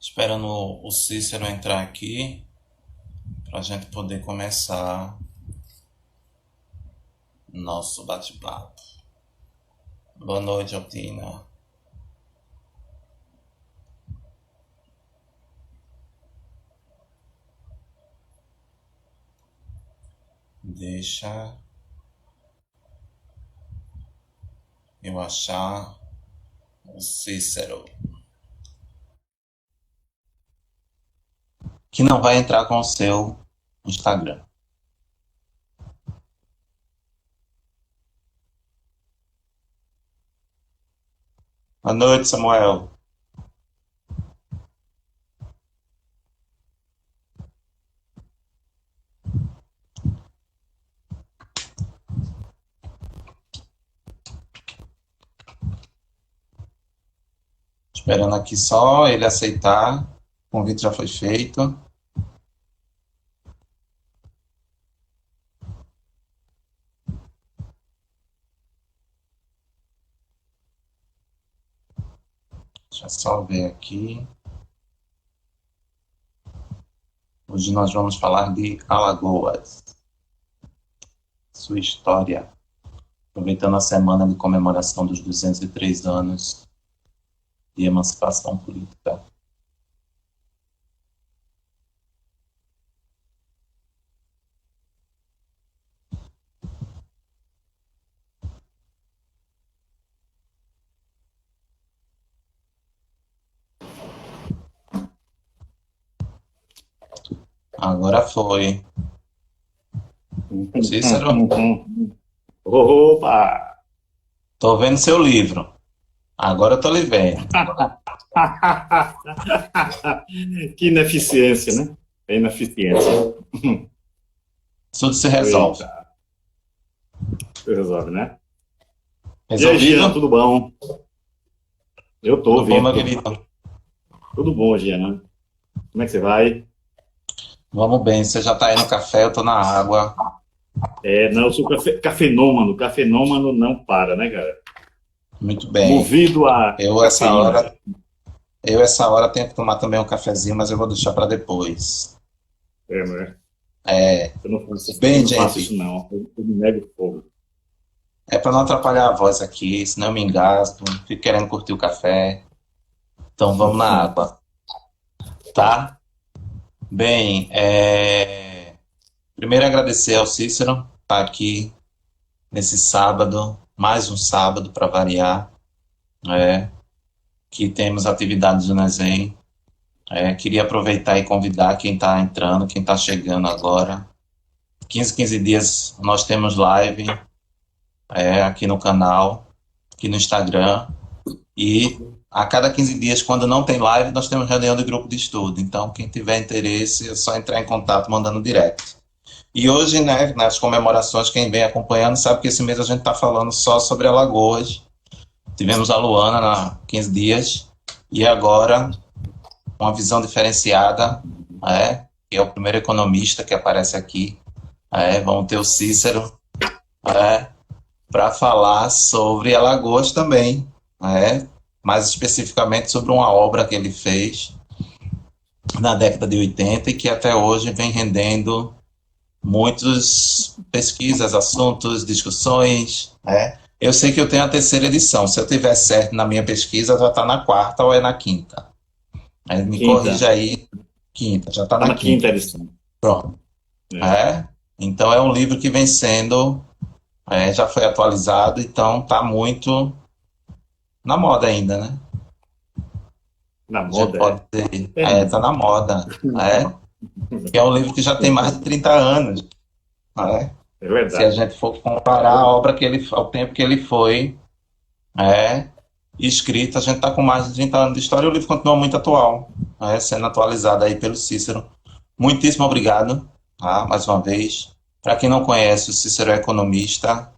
Esperando o Cícero entrar aqui para a gente poder começar nosso bate-papo. Boa noite, Altina. Deixa eu achar o Cícero, que não vai entrar com o seu Instagram. Boa noite, Samuel. Esperando aqui só ele aceitar. O convite já foi feito. Deixa eu só ver aqui. Hoje nós vamos falar de Alagoas, sua história, aproveitando a semana de comemoração dos 203 anos de emancipação política. Agora foi. Cícero, Opa! tô vendo seu livro. Agora eu tô lhe vendo. Que ineficiência, né? É ineficiência. Tudo se resolve. Eita, você resolve, né? E aí, Jean, Resolvido? tudo bom? Eu tô Tudo bom, meu ouvindo. querido? Tudo bom, Jean. Como é que você vai? Vamos bem. Você já tá aí no café, eu tô na água. Não, eu sou cafenômano. Cafenômano não para, né, cara? Muito bem. Movido a Eu essa cafeína. hora, eu essa hora tenho que tomar também um cafezinho, mas eu vou deixar para depois. Né? É, Eu não faço, eu bem, não faço isso, gente, não. Eu me nego fogo. é para não atrapalhar a voz aqui, senão eu me engasgo, fico querendo curtir o café. Então vamos na água, tá? Bem, primeiro agradecer ao Cícero por estar aqui nesse sábado, mais um sábado para variar, é, que temos atividades do Nesem. Queria aproveitar e convidar quem está entrando, quem está chegando agora. 15 dias nós temos live aqui no canal, aqui no Instagram. E a cada 15 dias, quando não tem live, nós temos reunião de grupo de estudo. Então, quem tiver interesse, é só entrar em contato mandando direct. E hoje, né, nas comemorações, quem vem acompanhando sabe que esse mês a gente está falando só sobre Alagoas. Tivemos a Luana na 15 dias e agora uma visão diferenciada, que é o primeiro economista que aparece aqui. Vamos ter o Cícero para falar sobre Alagoas também, mais especificamente sobre uma obra que ele fez na década de 80 e que até hoje vem rendendo muitas pesquisas, assuntos, discussões. Eu sei que eu tenho a terceira edição, se eu tiver certo na minha pesquisa, já está na quarta ou é na quinta. Me Quinta. corrija aí, quinta, já está Tá na na quinta quinta. edição. Pronto. É. Então é um livro que vem sendo, já foi atualizado, então está muito na moda ainda, né? Na A gente moda, pode é. dizer, É tá mesmo. na moda, que é um livro que já tem mais de 30 anos, né? É Se a verdade. gente for comparar a obra que ele, ao tempo que ele foi escrito, a gente está com mais de 30 anos de história e o livro continua muito atual, sendo atualizado aí pelo Cícero. Muitíssimo obrigado, tá? Mais uma vez. Para quem não conhece, o Cícero é economista,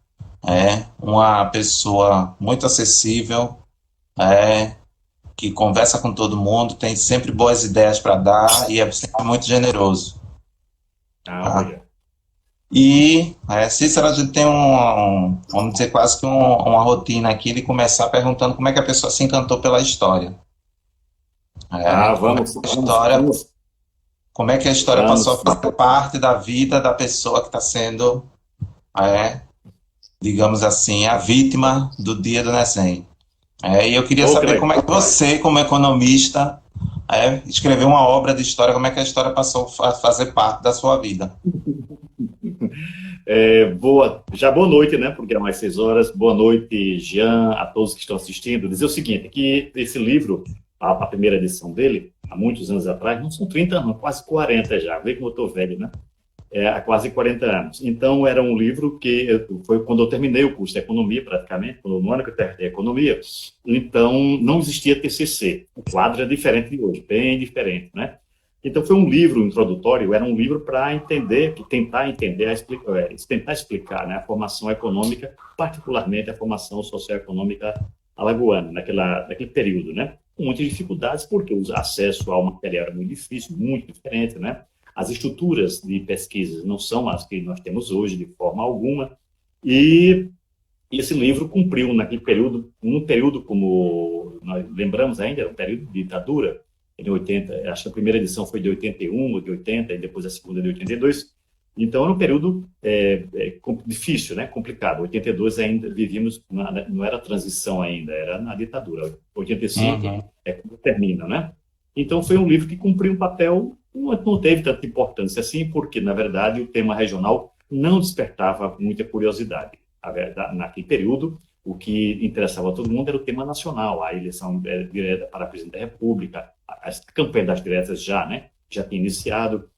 uma pessoa muito acessível, que conversa com todo mundo, tem sempre boas ideias para dar e é sempre muito generoso. Ah, Tá? obrigado. E Cícero, a gente tem vamos dizer, quase que uma rotina aqui de começar perguntando como é que a pessoa se encantou pela história. É, história, como é que a história passou a vamos. fazer parte da vida da pessoa que está sendo, é, digamos assim, a vítima do dia do Nesem. E eu queria Ô, saber Cleber, como é que você, como economista, escreveu uma obra de história, como é que a história passou a fazer parte da sua vida. boa noite, né? Porque é mais 6 horas. Boa noite, Jean, a todos que estão assistindo. Dizer o seguinte, que esse livro, a primeira edição dele, há muitos anos atrás, não são 30 anos, quase 40 já. Vê como eu estou velho, né? Há quase 40 anos. Então, era um livro que foi quando eu terminei o curso de economia, praticamente, no ano que eu terminei a economia. Então, não existia TCC. O quadro é diferente de hoje, bem diferente, né? Então, foi um livro introdutório, era um livro para entender, tentar entender, tentar explicar, né, a formação econômica, particularmente a formação socioeconômica alagoana, naquele período, né? Com muitas dificuldades, porque o acesso ao material era muito difícil, muito diferente, né? As estruturas de pesquisas não são as que nós temos hoje, de forma alguma, e esse livro cumpriu naquele período, um período como nós lembramos ainda, era um período de ditadura, em 80, acho que a primeira edição foi de 81 ou de 80, e depois a segunda de 82. Então, era um período difícil, né? Complicado. 82 ainda vivíamos, não era transição ainda, era na ditadura. 85 Uhum. é quando termina, né? Então, foi um livro que cumpriu um papel, não teve tanta importância assim, porque, na verdade, o tema regional não despertava muita curiosidade. A verdade, naquele período, o que interessava a todo mundo era o tema nacional, a eleição direta para presidente da República, a campanha das diretas já, né, já tinha iniciado,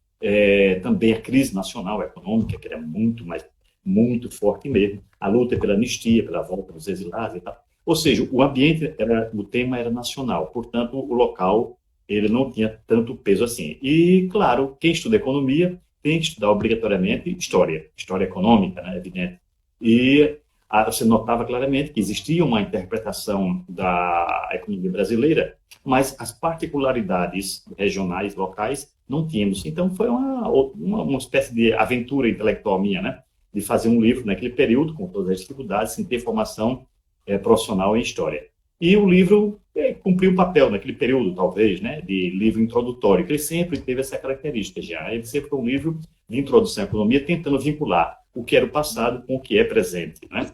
também a crise nacional econômica, que era muito forte mesmo, a luta pela anistia, pela volta dos exilados e tal. Ou seja, o tema era nacional, portanto, o local ele não tinha tanto peso assim. E, claro, quem estuda economia tem que estudar obrigatoriamente história econômica, né, evidente. E você notava claramente que existia uma interpretação da economia brasileira, mas as particularidades regionais, locais, não tínhamos. Então, foi uma espécie de aventura intelectual minha, né? De fazer um livro naquele período, com todas as dificuldades, sem ter formação profissional em história. E o livro cumpriu o papel naquele período, talvez, né? De livro introdutório, que ele sempre teve essa característica já. Ele sempre foi um livro de introdução à economia, tentando vincular o que era o passado com o que é presente, né?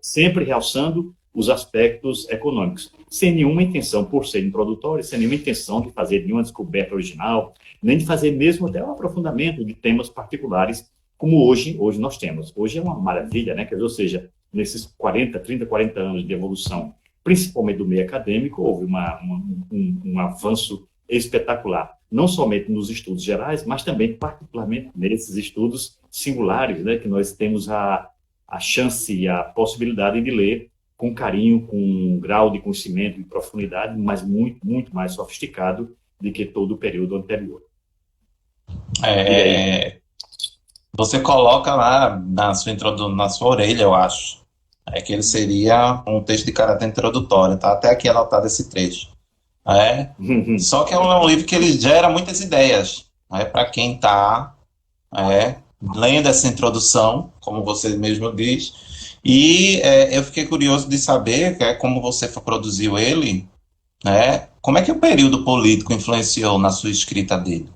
Sempre realçando os aspectos econômicos, sem nenhuma intenção, por ser introdutório, sem nenhuma intenção de fazer nenhuma descoberta original, nem de fazer mesmo até um aprofundamento de temas particulares, como hoje nós temos. Hoje é uma maravilha, né? Ou seja, nesses 30, 40 anos de evolução, principalmente do meio acadêmico, houve um avanço espetacular, não somente nos estudos gerais, mas também particularmente nesses estudos singulares, né? Que nós temos a chance e a possibilidade de ler com carinho, com um grau de conhecimento e profundidade, mas muito mais sofisticado do que todo o período anterior. E aí? Você coloca lá na sua orelha, eu acho, que ele seria um texto de caráter introdutório, tá até aqui anotado esse trecho. Só que é um livro que ele gera muitas ideias, para quem está lendo essa introdução, como você mesmo diz, e eu fiquei curioso de saber como você produziu ele, como é que o período político influenciou na sua escrita dele?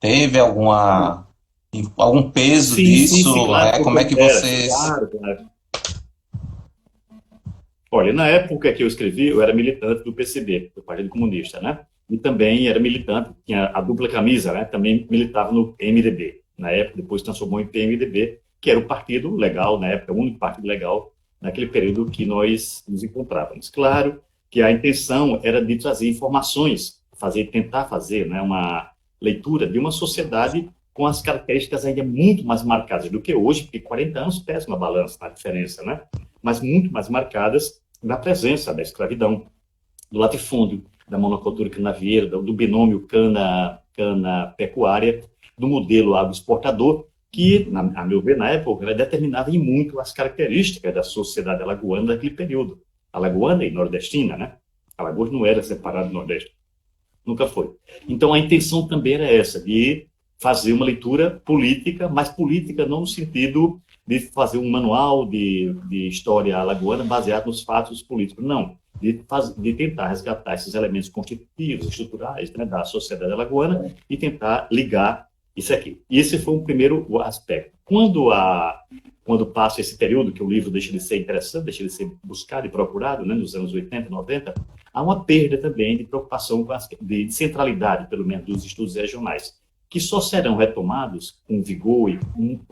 Teve algum peso disso? Sim, claro, Como é que você... claro. Olha, na época que eu escrevi, eu era militante do PCB, do Partido Comunista, né? E também era militante, tinha a dupla camisa, né? Também militava no PMDB. Na época, depois transformou em PMDB, que era o partido legal, na época, o único partido legal naquele período que nós nos encontrávamos. Claro que a intenção era de trazer informações, tentar fazer, né, uma leitura de uma sociedade com as características ainda muito mais marcadas do que hoje, porque 40 anos pesa uma balança na diferença, né? Mas muito mais marcadas na presença da escravidão, do latifúndio, da monocultura canavieira, do binômio cana-pecuária, do modelo agroexportador, que, a meu ver, na época, determinava em muito as características da sociedade alagoana daquele período. Alagoana e nordestina, né? Alagoas não era separado do Nordeste. Nunca foi. Então, a intenção também era essa, de fazer uma leitura política, mas política não no sentido de fazer um manual de história alagoana baseado nos fatos políticos, não. De tentar resgatar esses elementos constitutivos, estruturais, né, da sociedade alagoana e tentar ligar isso aqui. E esse foi o primeiro aspecto. Quando passa esse período, que o livro deixa de ser interessante, deixa de ser buscado e procurado, né, nos anos 80, 90, há uma perda também de preocupação de centralidade, pelo menos, dos estudos regionais, que só serão retomados com vigor e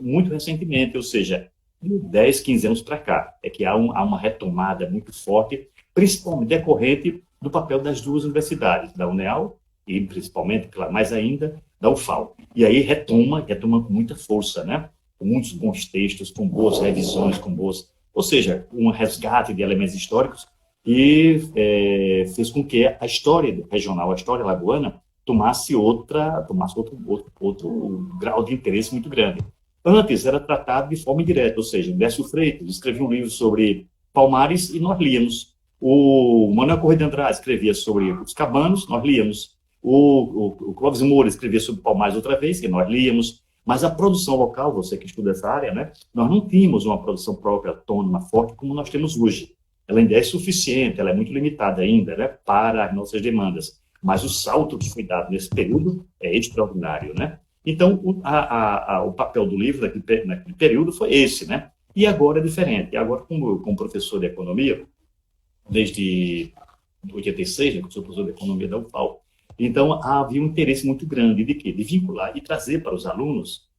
muito recentemente, ou seja, de 10, 15 anos para cá. É que há uma retomada muito forte, principalmente decorrente do papel das duas universidades, da UNEAL e, principalmente, claro, mais ainda, da UFAL. E aí retoma com muita força, né? Com muitos bons textos, com boas revisões, ou seja, um resgate de elementos históricos e fez com que a história regional, a história lagoana, tomasse outro grau de interesse muito grande. Antes era tratado de forma indireta, ou seja, Décio Freitas escrevia um livro sobre Palmares e nós líamos. O Manuel Corrêa de Andrade escrevia sobre os Cabanos, nós líamos. O Clóvis Moura escrevia sobre Palmares outra vez, que nós líamos. Mas a produção local, você que estuda essa área, né, nós não tínhamos uma produção própria, autônoma, forte, como nós temos hoje. Ela ainda é suficiente, ela é muito limitada ainda, né, para as nossas demandas. Mas o salto que foi dado nesse período é extraordinário, né? Então, o papel do livro naquele período foi esse, né? E agora é diferente. Agora, como professor de economia, desde 86, né, que eu sou professor de economia da UFAL, então havia um interesse muito grande de quê? De vincular e trazer para os alunos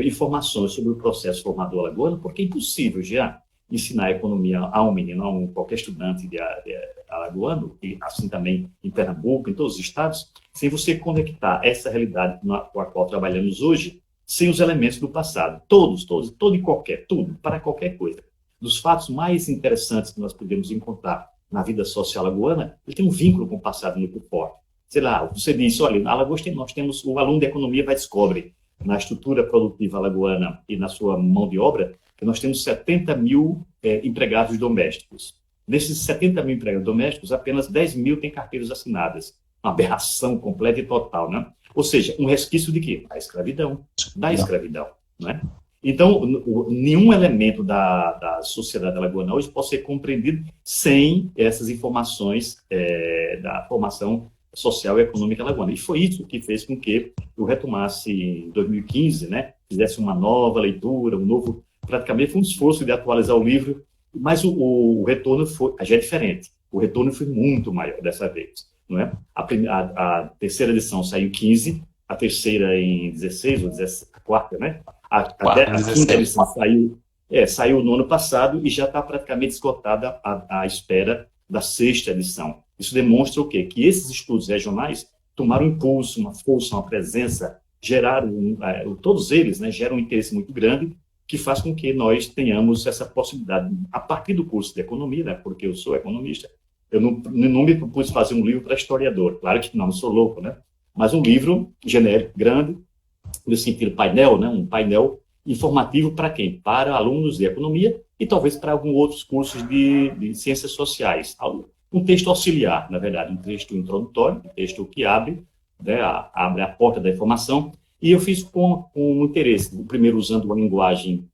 informações sobre o processo formador alagoano, porque é impossível já ensinar economia a um menino, a qualquer estudante de alagoano, e assim também em Pernambuco, em todos os estados, sem você conectar essa realidade com a qual trabalhamos hoje, sem os elementos do passado. Todos, todo e qualquer, tudo, para qualquer coisa. Dos fatos mais interessantes que nós podemos encontrar na vida social alagoana, ele tem um vínculo com o passado muito forte. Sei lá, você disse, olha, na Alagoas nós temos, o aluno de economia vai descobre, na estrutura produtiva alagoana e na sua mão de obra, que nós temos 70 mil empregados domésticos. Desses 70 mil empregados domésticos, apenas 10 mil têm carteiras assinadas. Uma aberração completa e total, né? Ou seja, um resquício de quê? Da escravidão, né? Então, nenhum elemento da sociedade alagoana hoje pode ser compreendido sem essas informações da formação social e econômica alagoana. E foi isso que fez com que eu retomasse em 2015, né? Fizesse uma nova leitura, praticamente foi um esforço de atualizar o livro, mas o retorno já é diferente. O retorno foi muito maior dessa vez, não é? A terceira edição saiu em 15, a terceira em 16, ou 17, a quarta, né? A quinta edição saiu no ano passado e já está praticamente esgotada à espera da sexta edição. Isso demonstra o quê? Que esses estudos regionais tomaram um impulso, uma força, uma presença, todos eles, né, geram um interesse muito grande, que faz com que nós tenhamos essa possibilidade, a partir do curso de economia, né, porque eu sou economista, eu não me propus fazer um livro para historiador, claro que não sou louco, né, mas um livro genérico, grande, no sentido painel, né, um painel informativo para quem? Para alunos de economia e talvez para alguns outros cursos de ciências sociais. Um texto auxiliar, na verdade, um texto introdutório, um texto que abre a porta da informação. E eu fiz com interesse, primeiro usando uma linguagem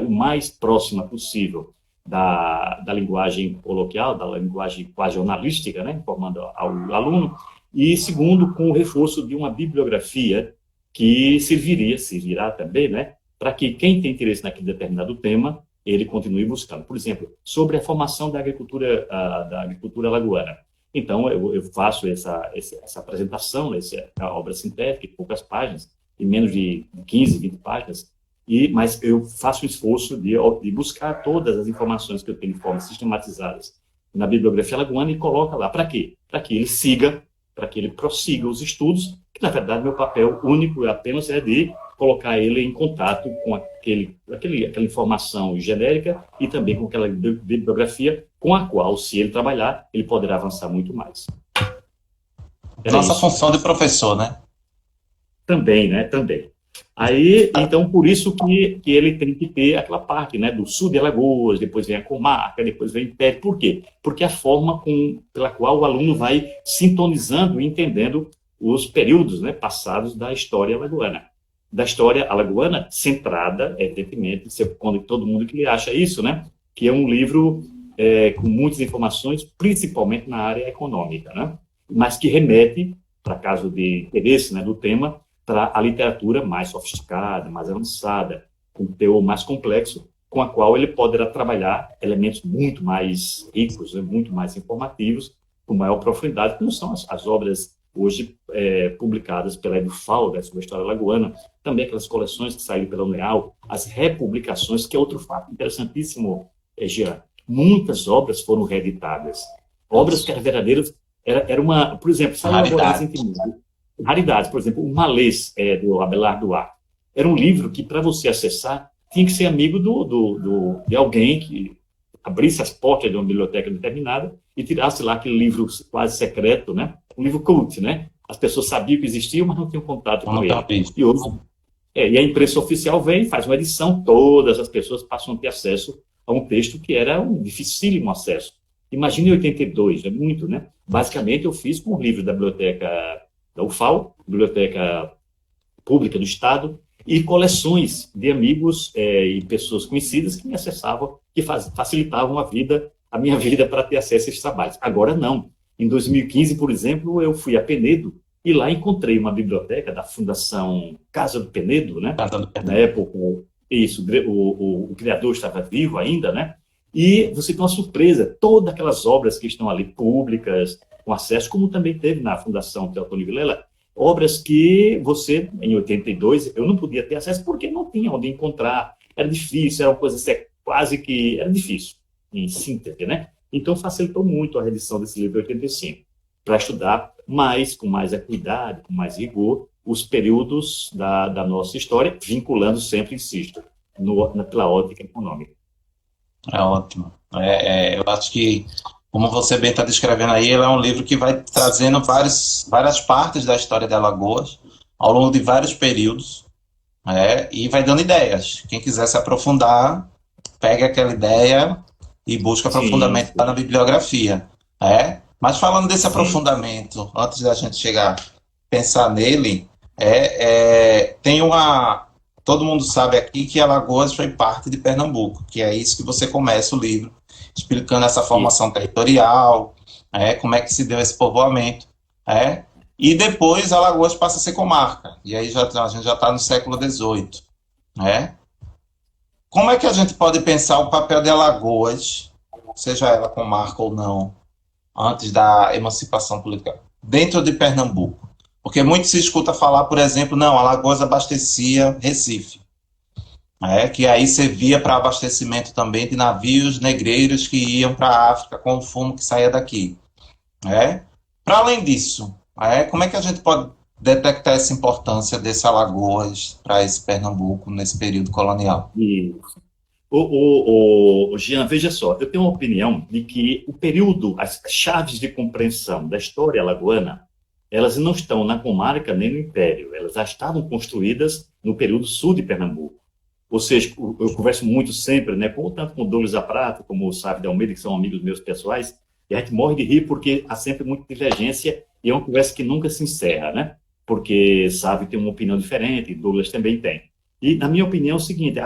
o mais próxima possível da linguagem coloquial, da linguagem quase jornalística, né, informando ao aluno, e segundo, com o reforço de uma bibliografia que servirá também, né, para que quem tem interesse naquele determinado tema, ele continue buscando. Por exemplo, sobre a formação da agricultura alagoana. Então, eu faço essa apresentação, essa obra sintética, de poucas páginas, em menos de 15, 20 páginas, mas eu faço o esforço de buscar todas as informações que eu tenho de forma sistematizadas na bibliografia alagoana e coloca lá. Para quê? Para que ele prossiga os estudos, que, na verdade, meu papel único apenas é de colocar ele em contato com aquela informação genérica e também com aquela bibliografia com a qual, se ele trabalhar, ele poderá avançar muito mais. Nossa função de professor, né? Também, né? Também. Aí, então, por isso que ele tem que ter aquela parte, né, do sul de Alagoas, depois vem a comarca, depois vem o Império. Por quê? Porque é a forma pela qual o aluno vai sintonizando e entendendo os períodos, né, passados da história alagoana. Da história alagoana centrada, evidentemente, quando todo mundo que acha isso, né, que é um livro com muitas informações, principalmente na área econômica, né, mas que remete, para caso de interesse, né, do tema, para a literatura mais sofisticada, mais avançada, com teor mais complexo, com a qual ele poderá trabalhar elementos muito mais ricos, né, muito mais informativos, com maior profundidade, como são as obras hoje publicadas pela EduFal, da sua história alagoana, também aquelas coleções que saíram pela Uneal, as republicações, que é outro fato interessantíssimo, Jean. Muitas obras foram reeditadas. Obras que eram verdadeiras, era uma, por exemplo, saiu agora recentemente, raridades, por exemplo, o Malês, do Abelardo Duarte. Era um livro que, para você acessar, tinha que ser amigo de alguém que abrisse as portas de uma biblioteca determinada e tirasse lá aquele livro quase secreto, né? Um livro cult, né? As pessoas sabiam que existia, mas não tinham contato com ele. E hoje, e a imprensa oficial vem, faz uma edição, todas as pessoas passam a ter acesso a um texto que era um dificílimo acesso. Imagine em 82, é muito, né? Basicamente, eu fiz com livros da biblioteca da UFAL, Biblioteca Pública do Estado, e coleções de amigos e pessoas conhecidas que me acessavam, que facilitavam a minha vida para ter acesso a esses trabalhos. Agora não. Em 2015, por exemplo, eu fui a Penedo e lá encontrei uma biblioteca da Fundação Casa do Penedo, né? Na época, isso, o criador estava vivo ainda, né? E você tem uma surpresa, todas aquelas obras que estão ali públicas, com acesso, como também teve na Fundação Teotônio Vilela, obras que você, em 82, eu não podia ter acesso porque não tinha onde encontrar, era difícil, era uma coisa quase que, era difícil, em síntese, né? Então, facilitou muito a reedição desse livro de 85, para estudar com mais acuidade, com mais rigor, os períodos da nossa história, vinculando sempre, insisto, pela ótica econômica. É ótimo. Eu acho que, como você bem está descrevendo aí, ele é um livro que vai trazendo várias partes da história de Alagoas, ao longo de vários períodos, e vai dando ideias. Quem quiser se aprofundar, pega aquela ideia e busca aprofundamento lá na bibliografia. Mas falando desse aprofundamento, antes da gente pensar nele, tem todo mundo sabe aqui que Alagoas foi parte de Pernambuco, que é isso que você começa o livro, explicando essa formação territorial, como é que se deu esse povoamento, e depois Alagoas passa a ser comarca, e aí a gente já está no século XVIII. Como é que a gente pode pensar o papel de Alagoas, seja ela comarca ou não, antes da emancipação política, dentro de Pernambuco? Porque muito se escuta falar, por exemplo, não, Alagoas abastecia Recife, que aí servia para abastecimento também de navios negreiros que iam para a África com o fumo que saía daqui. Para além disso, como é que a gente pode detectar essa importância desse Alagoas para esse Pernambuco nesse período colonial? Isso. Jean, veja só, eu tenho uma opinião de que o período, as chaves de compreensão da história alagoana, elas não estão na comarca nem no Império, elas já estavam construídas no período sul de Pernambuco. Ou seja, eu converso muito sempre, né, tanto com o Douglas Zaprato, como o Sávio de Almeida, que são amigos meus pessoais, e a gente morre de rir porque há sempre muita divergência e é uma conversa que nunca se encerra, né? Porque Sávio tem uma opinião diferente, e Douglas também tem. E, na minha opinião, é o seguinte,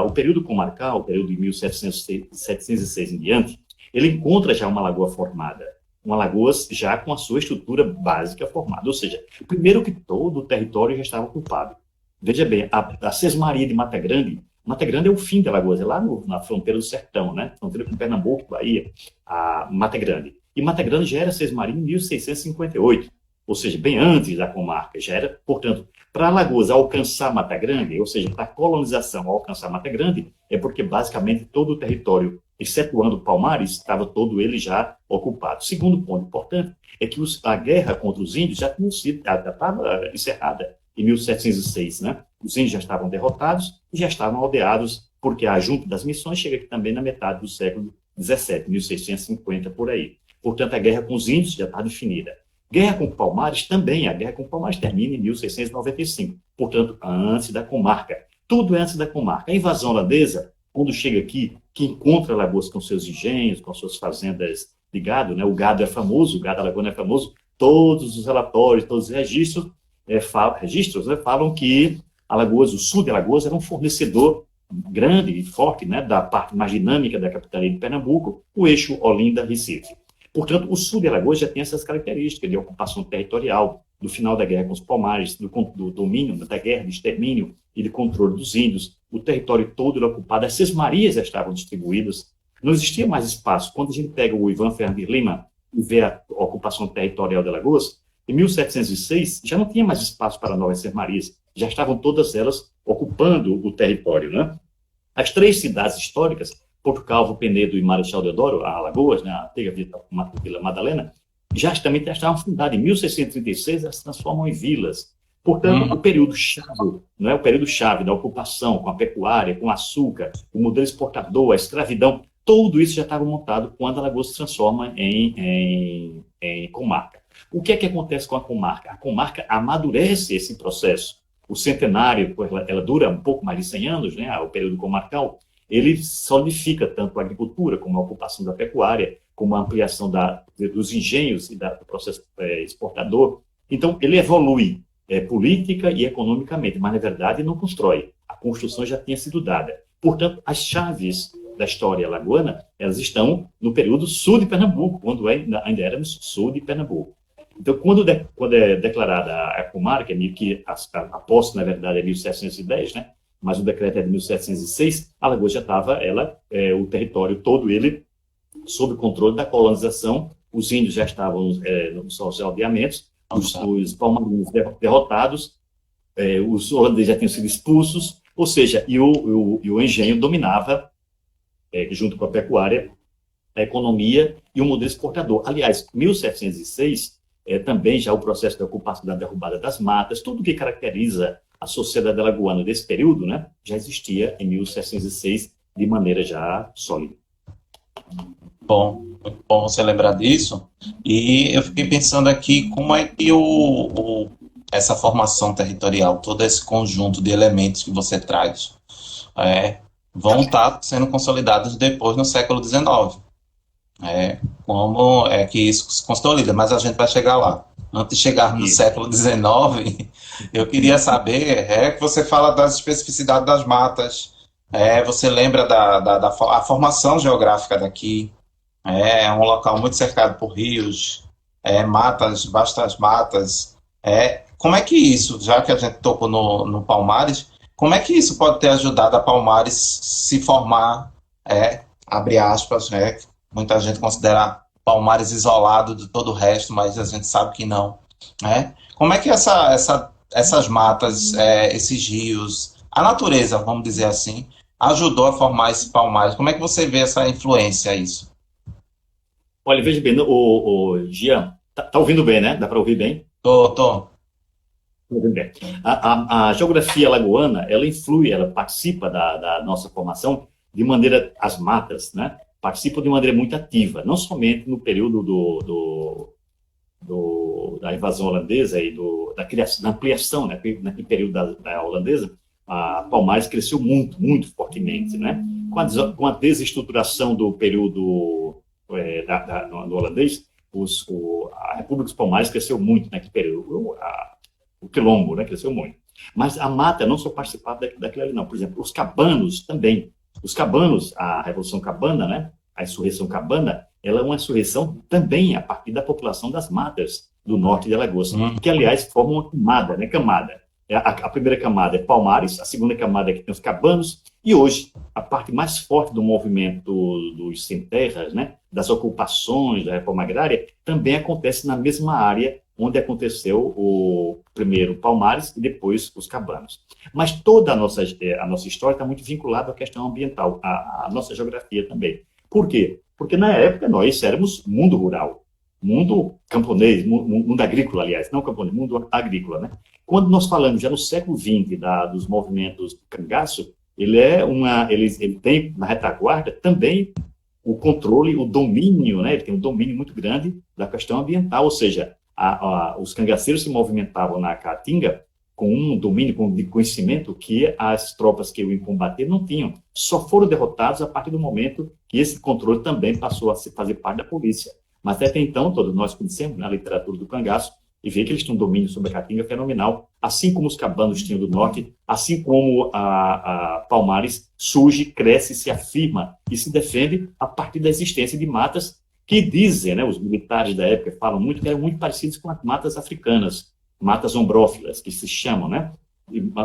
o período comarcal, o período de 1706 em diante, ele encontra já uma lagoa formada, uma lagoa já com a sua estrutura básica formada, ou seja, primeiro que todo o território já estava ocupado. Veja bem, a Sesmaria de Mata Grande é o fim de Alagoas, é lá na fronteira do sertão, né? Fronteira com Pernambuco, Bahia, a Mata Grande. E Mata Grande já era Sesmaria em 1658, ou seja, bem antes da comarca, já era, portanto, para Alagoas alcançar Mata Grande, ou seja, para a colonização alcançar Mata Grande, é porque basicamente todo o território, excetuando Palmares, estava todo ele já ocupado. Segundo ponto importante é que a guerra contra os índios já estava encerrada em 1706, né? Os índios já estavam derrotados e já estavam aldeados, porque a Junta das Missões chega aqui também na metade do século XVII, 1650, por aí. Portanto, a guerra com os índios já está definida. Guerra com Palmares também, a guerra com Palmares termina em 1695, portanto, antes da comarca. Tudo é antes da comarca. A invasão holandesa, quando chega aqui, que encontra Alagoas com seus engenhos, com suas fazendas de gado, né? O gado é famoso, o gado alagoano é famoso todos os relatórios, todos os registros, falam que Alagoas, o sul de Alagoas, era um fornecedor grande e forte, né, da parte mais dinâmica da capitania de Pernambuco, o eixo Olinda-Recife. Portanto, o sul de Alagoas já tem essas características de ocupação territorial, do final da guerra com os Palmares, do domínio da guerra, de extermínio e de controle dos índios. O território todo era ocupado, as sesmarias já estavam distribuídas, não existia mais espaço. Quando a gente pega o Ivan Fernandes Lima e vê a ocupação territorial de Alagoas, em 1706 já não tinha mais espaço para novas sesmarias, já estavam todas elas ocupando o território, né? As três cidades históricas, Porto Calvo, Penedo e Marechal Deodoro, a Alagoas, né, a antiga Vila Madalena, já estavam fundadas. Em 1636, elas se transformam em vilas. Portanto, o período-chave, não é? O período-chave da ocupação com a pecuária, com o açúcar, o modelo exportador, a escravidão, tudo isso já estava montado quando Alagoas se transforma em comarca. O que é que acontece com a comarca? A comarca amadurece esse processo. O centenário, ela dura um pouco mais de 100 anos, né, o período comarcal, ele solidifica tanto a agricultura como a ocupação da pecuária, como a ampliação dos engenhos e do processo exportador. Então, ele evolui política e economicamente, mas, na verdade, não constrói. A construção já tinha sido dada. Portanto, as chaves da história alagoana, elas estão no período sul de Pernambuco, quando ainda éramos sul de Pernambuco. Então, quando é declarada a comarca, que a posse, na verdade, é 1710, né? Mas o decreto é de 1706, Alagoas já estava, o território todo, ele, sob o controle da colonização, os índios já estavam nos seus aldeamentos, os palmarinhos derrotados, os holandeses já tinham sido expulsos, ou seja, e o engenho dominava, junto com a pecuária, a economia e o modelo exportador. Aliás, 1706, também já o processo da ocupação da derrubada das matas, tudo que caracteriza a sociedade alagoana desse período, né, já existia em 1706 de maneira já sólida. Bom, muito bom você lembrar disso. E eu fiquei pensando aqui como é que essa formação territorial, todo esse conjunto de elementos que você traz, vão estar sendo consolidados depois no século XIX. Como é que isso se consolida, mas a gente vai chegar lá. Antes de chegar no século XIX, eu queria saber, que você fala das especificidades das matas, você lembra da formação geográfica daqui, é um local muito cercado por rios, matas, vastas matas, como é que isso, já que a gente tocou no Palmares, como é que isso pode ter ajudado a Palmares se formar, abre aspas, muita gente considera Palmares isolado de todo o resto, mas a gente sabe que não. Como é que essas matas, esses rios, a natureza, vamos dizer assim, ajudou a formar esse Palmares? Como é que você vê essa influência, isso? Olha, veja bem, o Gian, tá ouvindo bem, né? Dá para ouvir bem? Tô. A geografia alagoana, ela participa da nossa formação de maneira, as matas, né? Participam de maneira muito ativa, não somente no período da invasão holandesa e da ampliação, né? Naquele período da holandesa, a Palmares cresceu muito, muito fortemente, né? Com a desestruturação do período do holandês, a República dos Palmares cresceu muito naquele período, o quilombo, né, cresceu muito. Mas a mata não só participava daquilo ali, não. Por exemplo, os cabanos também. Os cabanos, a Revolução Cabana, né, a insurreição cabana, ela é uma insurreição também a partir da população das matas do norte de Alagoas, que, aliás, formam uma camada, né, A primeira camada é Palmares, a segunda camada é que tem os cabanos, e hoje a parte mais forte do movimento dos sem-terras, né, das ocupações da reforma agrária, também acontece na mesma área onde aconteceu o primeiro Palmares e depois os cabanos. Mas toda a nossa história está muito vinculada à questão ambiental, à nossa geografia também. Por quê? Porque na época nós éramos mundo rural, mundo camponês, mundo agrícola, aliás, não camponês, mundo agrícola, né? Quando nós falamos já no século XX dos movimentos do cangaço, ele tem na retaguarda também o controle, o domínio, né? Ele tem um domínio muito grande da questão ambiental, ou seja, os cangaceiros se movimentavam na Caatinga com um domínio, com conhecimento que as tropas que iam combater não tinham. Só foram derrotados a partir do momento que esse controle também passou a fazer parte da polícia. Mas até então, todos nós conhecemos na literatura do cangaço, e vê que eles têm um domínio sobre a caatinga fenomenal, assim como os cabanos tinham do norte, assim como a Palmares surge, cresce, se afirma e se defende a partir da existência de matas que dizem, né, os militares da época falam muito que eram muito parecidas com as matas africanas, matas ombrófilas, que se chamam, né?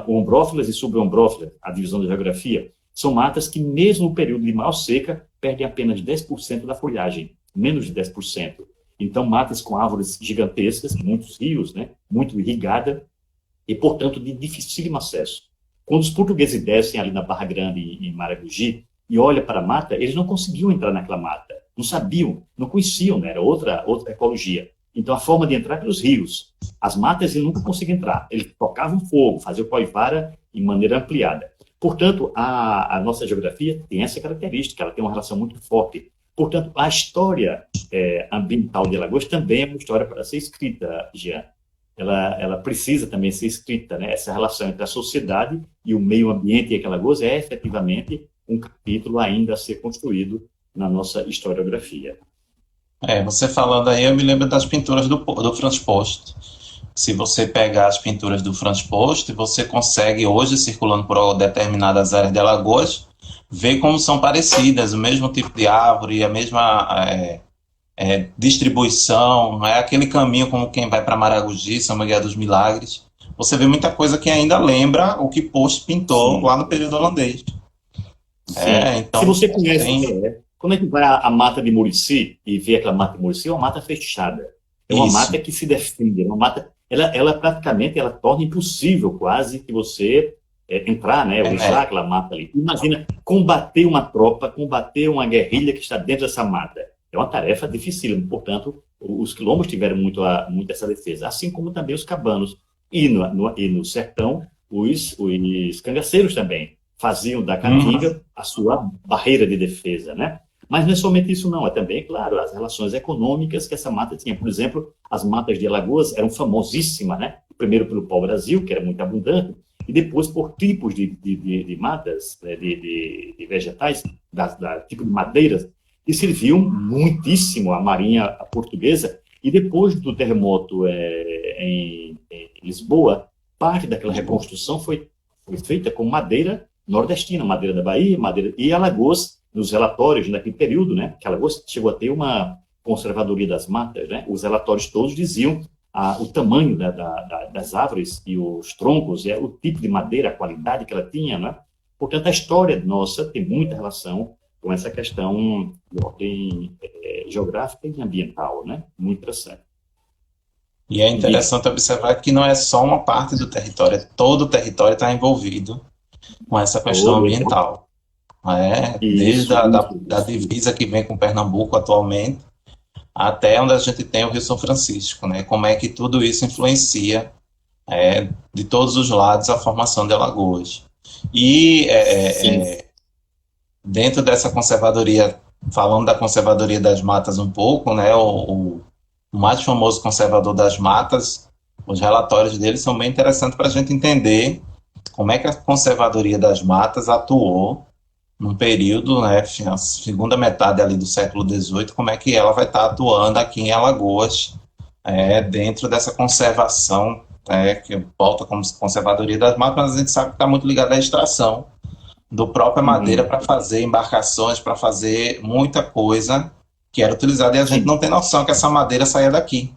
Ombrófilas e subombrófilas, a divisão da geografia, são matas que, mesmo no período de maior seca, perdem apenas 10% da folhagem, menos de 10%. Então, matas com árvores gigantescas, muitos rios, né, muito irrigada, e, portanto, de dificílimo acesso. Quando os portugueses descem ali na Barra Grande, em Maragogi, e olham para a mata, eles não conseguiam entrar naquela mata, não sabiam, não conheciam, né, era outra ecologia. Então, a forma de entrar era pelos rios. As matas, eles nunca conseguiam entrar. Eles tocavam fogo, faziam coivara em maneira ampliada. Portanto, a nossa geografia tem essa característica, ela tem uma relação muito forte. Portanto, a história ambiental de Alagoas também é uma história para ser escrita, Jean. Ela precisa também ser escrita, né? Essa relação entre a sociedade e o meio ambiente em Alagoas é efetivamente um capítulo ainda a ser construído na nossa historiografia. Você falando aí, eu me lembro das pinturas do Franz Post. Se você pegar as pinturas do Franz Post, você consegue, hoje, circulando por determinadas áreas de Alagoas, ver como são parecidas, o mesmo tipo de árvore, a mesma distribuição, é aquele caminho como quem vai para Maragogi, São Miguel dos Milagres. Você vê muita coisa que ainda lembra o que Post pintou Sim. lá no período holandês. Então, se você conhece, quando a gente vai à mata de Murici e vê aquela mata de Murici, é uma mata fechada. É uma mata que se defende, é uma mata, ela praticamente torna impossível quase que você entrar, né, usar aquela mata ali. Imagina combater uma tropa, combater uma guerrilha que está dentro dessa mata. É uma tarefa difícil, portanto, os quilombos tiveram muito essa defesa, assim como também os cabanos. E no sertão, os cangaceiros também faziam da caatinga a sua barreira de defesa, né? Mas não é somente isso, não. É também, claro, as relações econômicas que essa mata tinha. Por exemplo, as matas de Alagoas eram famosíssimas, né? Primeiro pelo pau-brasil, que era muito abundante, e depois por tipos de matas, né? de vegetais, tipo de madeiras, que serviam muitíssimo à marinha portuguesa. E depois do terremoto em Lisboa, parte daquela reconstrução foi feita com madeira nordestina, madeira da Bahia, e Alagoas, nos relatórios naquele período, né, que Alagoas chegou a ter uma conservadoria das matas, né, os relatórios todos diziam o tamanho das árvores e os troncos, o tipo de madeira, a qualidade que ela tinha, né? Portanto, a história nossa tem muita relação com essa questão de ordem geográfica e ambiental, né? Muito interessante. E é interessante observar que não é só uma parte do território, todo o território está envolvido com essa questão ambiental. Desde a divisa que vem com Pernambuco atualmente, até onde a gente tem o Rio São Francisco, né? Como é que tudo isso influencia de todos os lados a formação de Alagoas. E dentro dessa conservadoria, falando da conservadoria das matas um pouco, né? O mais famoso conservador das matas, os relatórios dele são bem interessantes para a gente entender como é que a conservadoria das matas atuou num período, né, a segunda metade ali do século XVIII, como é que ela vai estar atuando aqui em Alagoas, dentro dessa conservação, que volta como conservadoria das matas, mas a gente sabe que está muito ligada à extração do própria madeira para fazer embarcações, para fazer muita coisa que era utilizada, e a gente não tem noção que essa madeira saía daqui.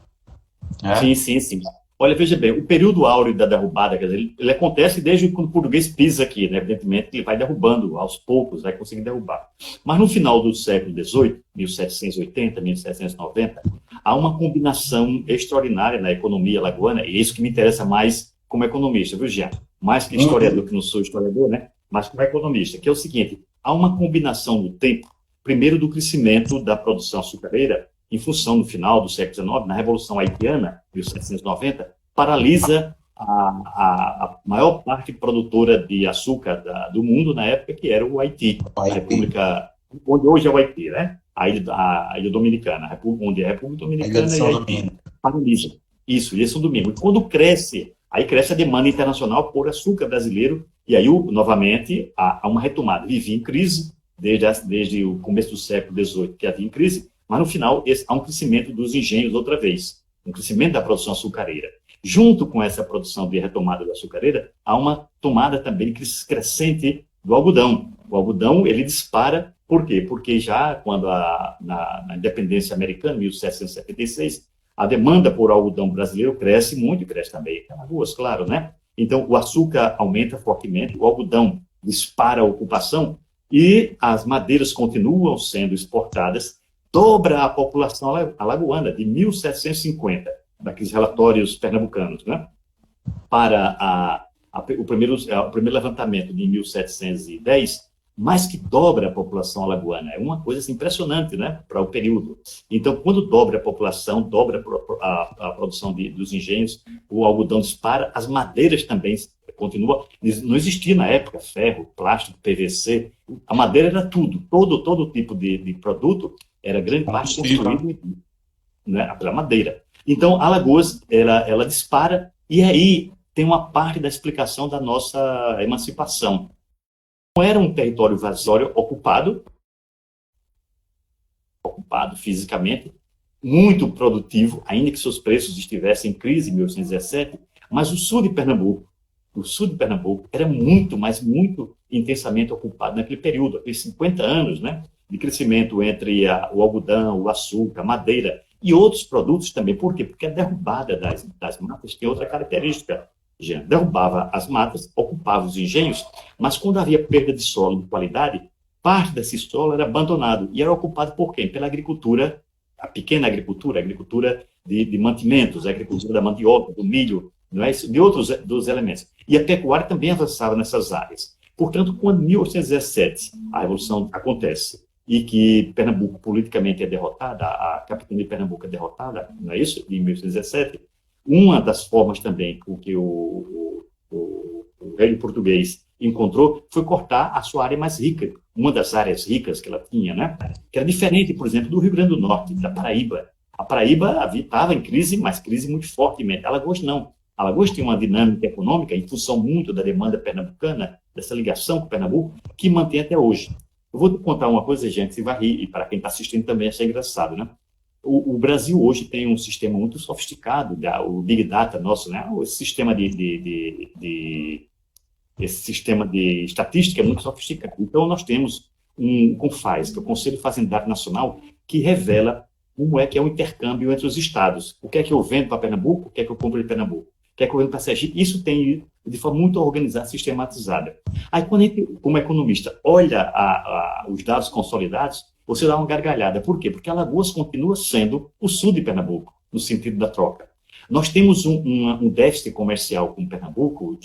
Sim. Olha, veja bem, o período áureo da derrubada, quer dizer, ele acontece desde quando o português pisa aqui, né? Evidentemente, ele vai derrubando aos poucos, vai conseguindo derrubar. Mas no final do século XVIII, 1780, 1790, há uma combinação extraordinária na economia alagoana, e é isso que me interessa mais como economista, viu, Jean? Mais que historiador, que não sou historiador, né? Mas como economista, que é o seguinte, há uma combinação no tempo, primeiro do crescimento da produção açucareira, em função, no final do século XIX, na Revolução Haitiana, 1790, paralisa a maior parte produtora de açúcar do mundo na época, que era o Haiti, a República, onde hoje é o Haiti, né? A Ilha Dominicana, onde é a República Dominicana e Haiti, paralisa. Isso, e São Domingo. E quando cresce, aí cresce a demanda internacional por açúcar brasileiro, e aí, novamente, há uma retomada. Vivia em crise, desde o começo do século XVIII, que havia em crise, Mas, no final, há um crescimento dos engenhos outra vez, um crescimento da produção açucareira. Junto com essa produção de retomada da açucareira, há uma tomada também crescente do algodão. O algodão, ele dispara, por quê? Porque já quando na independência americana, 1776, a demanda por algodão brasileiro cresce muito, e cresce também em Alagoas, claro, né? Então, o açúcar aumenta fortemente, o algodão dispara a ocupação e as madeiras continuam sendo exportadas, dobra a população alagoana de 1750, daqueles relatórios pernambucanos, né? Para o primeiro levantamento de 1710, mais que dobra a população alagoana. É uma coisa assim, impressionante, né, para o período. Então, quando dobra a população, dobra a produção dos engenhos, o algodão dispara, as madeiras também continuam. Não existia na época ferro, plástico, PVC. A madeira era tudo. Todo tipo de produto era grande parte construído, né, pela madeira. Então, Alagoas, ela dispara, e aí tem uma parte da explicação da nossa emancipação. Não era um território vazio ocupado fisicamente, muito produtivo, ainda que seus preços estivessem em crise em 1817, mas o sul de Pernambuco era muito, mas muito intensamente ocupado naquele período, aqueles 50 anos, né, de crescimento entre o algodão, o açúcar, a madeira e outros produtos também. Por quê? Porque a derrubada das matas tem outra característica. Derrubava as matas, ocupava os engenhos, mas quando havia perda de solo de qualidade, parte desse solo era abandonado e era ocupado por quem? Pela agricultura, a pequena agricultura, a agricultura de mantimentos, a agricultura da mandioca, do milho, não é? De outros dos elementos. E a pecuária também avançava nessas áreas. Portanto, quando em 1817 a Revolução acontece e que Pernambuco politicamente é derrotada, a capitania de Pernambuco é derrotada, não é isso? Em 1817, uma das formas também com que o velho português encontrou foi cortar a sua área mais rica, uma das áreas ricas que ela tinha, né? Que era diferente, por exemplo, do Rio Grande do Norte, da Paraíba. A Paraíba estava em crise, mas crise muito fortemente. Alagoas não. Alagoas tinha uma dinâmica econômica, em função muito da demanda pernambucana, dessa ligação com Pernambuco, que mantém até hoje. Eu vou contar uma coisa, gente, você vai rir, e para quem está assistindo também achar engraçado, né? O Brasil hoje tem um sistema muito sofisticado, o Big Data nosso, né? Esse sistema esse sistema de estatística é muito sofisticado. Então, nós temos um CONFAS, que é o Conselho Fazendário Nacional, que revela como é que é o intercâmbio entre os estados. O que é que eu vendo para Pernambuco, o que é que eu compro de Pernambuco, o que é que eu vendo para Sergipe. Isso tem de forma muito organizada, sistematizada. Aí, quando a gente, como economista, olha os dados consolidados, você dá uma gargalhada. Por quê? Porque Alagoas continua sendo o sul de Pernambuco, no sentido da troca. Nós temos um déficit comercial com Pernambuco,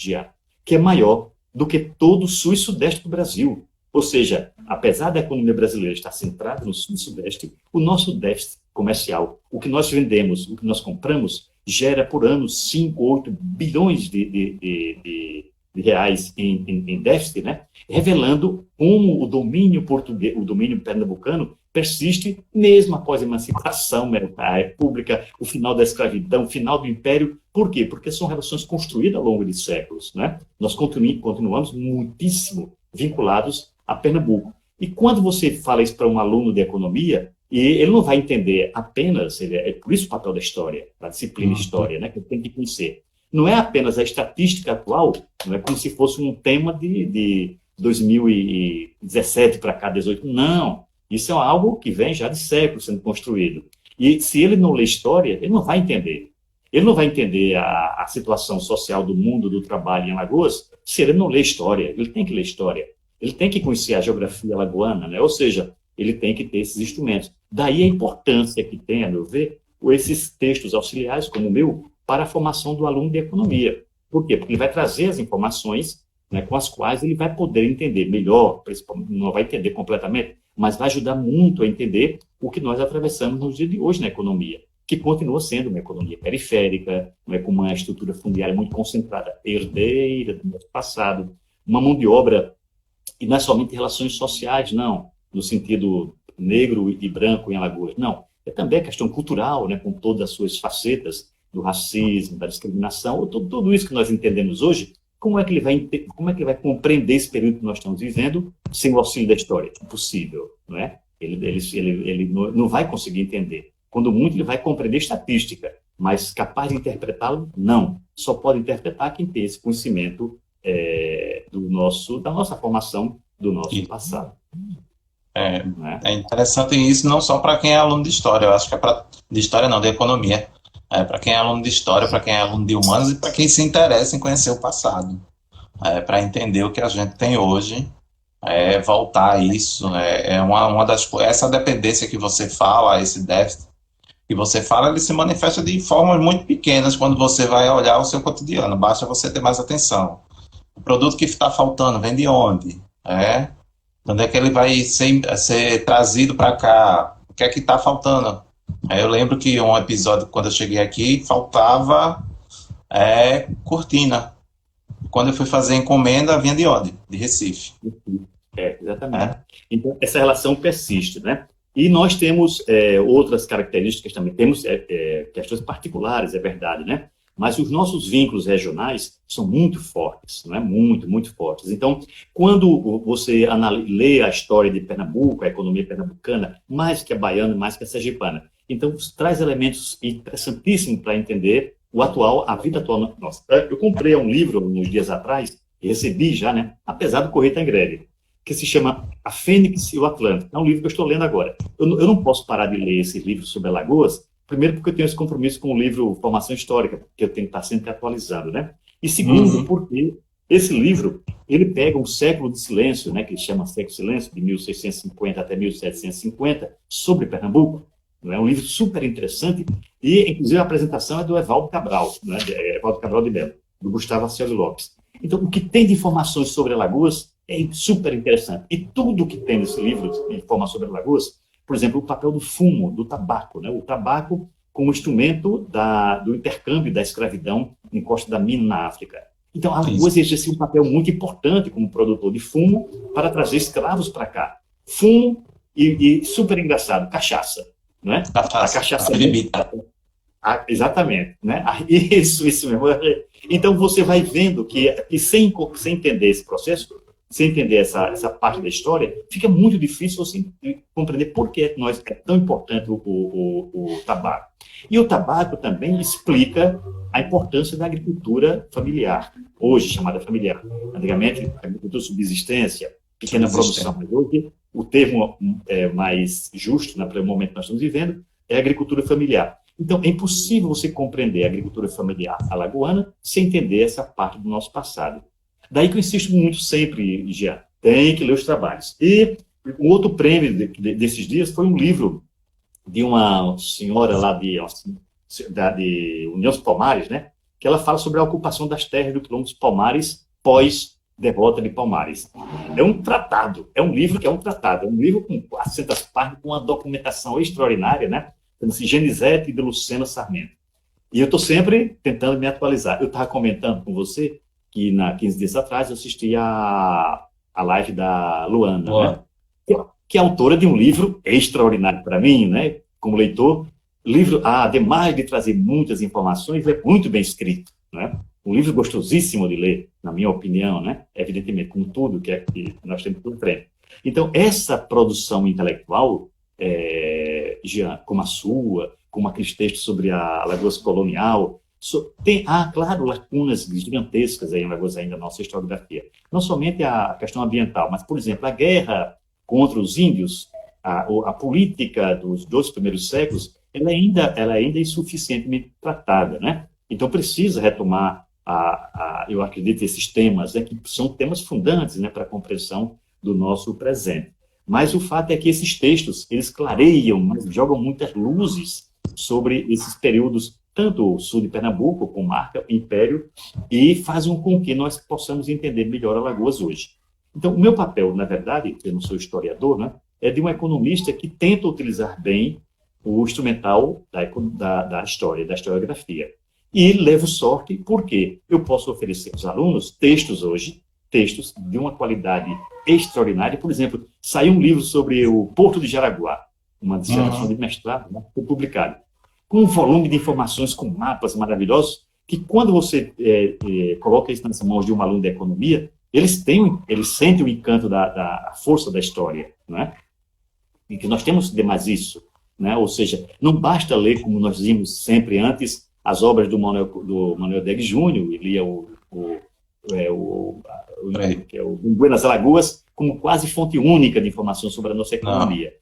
que é maior do que todo o sul e sudeste do Brasil. Ou seja, apesar da economia brasileira estar centrada no sul e sudeste, o nosso déficit comercial, o que nós vendemos, o que nós compramos, gera por ano 5, 8 bilhões de reais em déficit, né? Revelando como o domínio português, o domínio pernambucano persiste mesmo após a emancipação, a república, o final da escravidão, o final do império. Por quê? Porque são relações construídas ao longo de séculos, né? Nós continuamos muitíssimo vinculados a Pernambuco. E quando você fala isso para um aluno de economia, e ele não vai entender apenas, é por isso o papel da história, da disciplina de história, né, que ele tem que conhecer. Não é apenas a estatística atual, não é como se fosse um tema de 2017 para cá, 18. Não, isso é algo que vem já de séculos sendo construído. E se ele não lê história, ele não vai entender. Ele não vai entender a situação social do mundo do trabalho em Alagoas se ele não lê história. Ele tem que ler história. Ele tem que conhecer a geografia alagoana, né? Ou seja, ele tem que ter esses instrumentos. Daí a importância que tem, a meu ver, esses textos auxiliares, como o meu, para a formação do aluno de economia. Por quê? Porque ele vai trazer as informações, né, com as quais ele vai poder entender melhor, principalmente, não vai entender completamente, mas vai ajudar muito a entender o que nós atravessamos no dia de hoje na economia, que continua sendo uma economia periférica, não é, com uma estrutura fundiária muito concentrada, herdeira do nosso passado, uma mão de obra, e não é somente relações sociais, não, no sentido negro e branco em Alagoas, não. É também a questão cultural, né, com todas as suas facetas, do racismo, da discriminação, tudo isso que nós entendemos hoje. Como é que ele vai compreender esse período que nós estamos vivendo sem o auxílio da história? Impossível, não é? Ele não vai conseguir entender. Quando muito, ele vai compreender estatística, mas capaz de interpretá-lo, não. Só pode interpretar quem tem esse conhecimento da nossa formação, do nosso passado. Né? É interessante isso, não só para quem é aluno de história, eu acho que de história não, de economia. Para quem é aluno de história, para quem é aluno de humanos e para quem se interessa em conhecer o passado. Para entender o que a gente tem hoje, voltar a isso. Uma das essa dependência que você fala, esse déficit que você fala, ele se manifesta de formas muito pequenas quando você vai olhar o seu cotidiano. Basta você ter mais atenção. O produto que está faltando vem de onde? Quando é que ele vai ser trazido para cá? O que é que está faltando? Eu lembro que um episódio, quando eu cheguei aqui, faltava cortina. Quando eu fui fazer a encomenda, vinha de onde? De Recife. Exatamente. Então, essa relação persiste, né? E nós temos outras características também. Temos questões particulares, é verdade, né? Mas os nossos vínculos regionais são muito fortes, não é? Muito, muito fortes. Então, quando você lê a história de Pernambuco, a economia pernambucana, mais que a baiana, mais que a sergipana, então traz elementos interessantíssimos para entender a vida atual nossa. Eu comprei um livro uns dias atrás, e recebi já, né? Apesar do correio estar em greve, que se chama A Fênix e o Atlântico. É um livro que eu estou lendo agora. Eu não posso parar de ler esse livro sobre Alagoas, primeiro porque eu tenho esse compromisso com o livro Formação Histórica, que eu tenho que estar sempre atualizando, né? E segundo, porque esse livro, ele pega um século de silêncio, né, que chama Século de Silêncio, de 1650 até 1750, sobre Pernambuco. É um livro super interessante, e inclusive a apresentação é do Evaldo Cabral, né, Evaldo Cabral de Mello, do Gustavo Aceli Lopes. Então, o que tem de informações sobre Alagoas é super interessante. E tudo que tem nesse livro de informações sobre Alagoas, por exemplo, o papel do fumo, do tabaco, né? O tabaco como instrumento do intercâmbio da escravidão em Costa da Mina, na África. Então, Alagoas exercia um papel muito importante como produtor de fumo para trazer escravos para cá. Fumo e super engraçado, cachaça. Né? A cachaça. Exatamente. Né? Isso mesmo. Então, você vai vendo que sem entender esse processo, sem entender essa parte da história, fica muito difícil você compreender por que é tão importante o tabaco. E o tabaco também explica a importância da agricultura familiar, hoje chamada familiar. Antigamente, agricultura subsistência, pequena produção, mas hoje o termo mais justo, no momento que nós estamos vivendo, é agricultura familiar. Então, é impossível você compreender a agricultura familiar alagoana sem entender essa parte do nosso passado. Daí que eu insisto muito sempre, Jean, tem que ler os trabalhos. E um outro prêmio desses dias foi um livro de uma senhora lá de União dos Palmares, né? Que ela fala sobre a ocupação das terras do quilombo dos Palmares pós-derrota de Palmares. É um tratado, é um livro que é um tratado, é um livro com 400 páginas, com uma documentação extraordinária, né? Chama-se Genizete de Lucena Sarmento. E eu estou sempre tentando me atualizar. Eu estava comentando com você que 15 dias atrás eu assisti a live da Luana, né? Que é autora de um livro extraordinário para mim, né? Como leitor. Livro, ademais de trazer muitas informações, é muito bem escrito, né? Um livro gostosíssimo de ler, na minha opinião, né? Evidentemente, com tudo que nós temos por frente. Então, essa produção intelectual, como a sua, como aqueles textos sobre a Alagoas colonial, tem, claro, lacunas gigantescas aí em Alagoas ainda na nossa historiografia. Não somente a questão ambiental, mas, por exemplo, a guerra contra os índios, a política dos 2 primeiros séculos, ela ainda é insuficientemente tratada, né? Então, precisa retomar, eu acredito, esses temas, né, que são temas fundantes, né, para a compreensão do nosso presente. Mas o fato é que esses textos, eles clareiam, mas jogam muitas luzes sobre esses períodos, tanto o sul de Pernambuco, com marca, Império, e fazem com que nós possamos entender melhor Alagoas hoje. Então, o meu papel, na verdade, eu não sou historiador, né, é de um economista que tenta utilizar bem o instrumental da história, da historiografia. E levo sorte porque eu posso oferecer aos alunos textos de uma qualidade extraordinária. Por exemplo, saiu um livro sobre o Porto de Jaraguá, uma dissertação de mestrado, né, foi publicado, com um volume de informações, com mapas maravilhosos, que quando você coloca isso nas mãos de um aluno de economia, eles sentem o encanto da força da história, né? e que nós temos que ter mais isso, né? Ou seja, não basta ler, como nós vimos sempre antes, as obras do Manuel Deg Júnior, ele lia que é o Buenas Alagoas, como quase fonte única de informação sobre a nossa economia.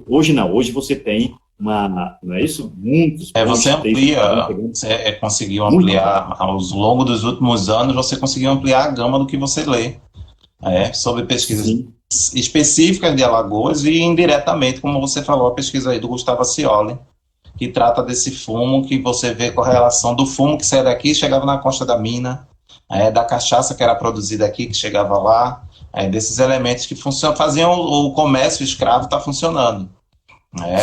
Hoje não, hoje você tem não é isso? Muitos você amplia, você conseguiu ampliar, ao longo dos últimos anos, você conseguiu ampliar a gama do que você lê, sobre pesquisas específicas de Alagoas e indiretamente, como você falou, a pesquisa aí do Gustavo Accioli, que trata desse fumo, que você vê com a relação do fumo que saía daqui e chegava na costa da mina, da cachaça que era produzida aqui, que chegava lá, desses elementos que faziam o comércio escravo estar funcionando.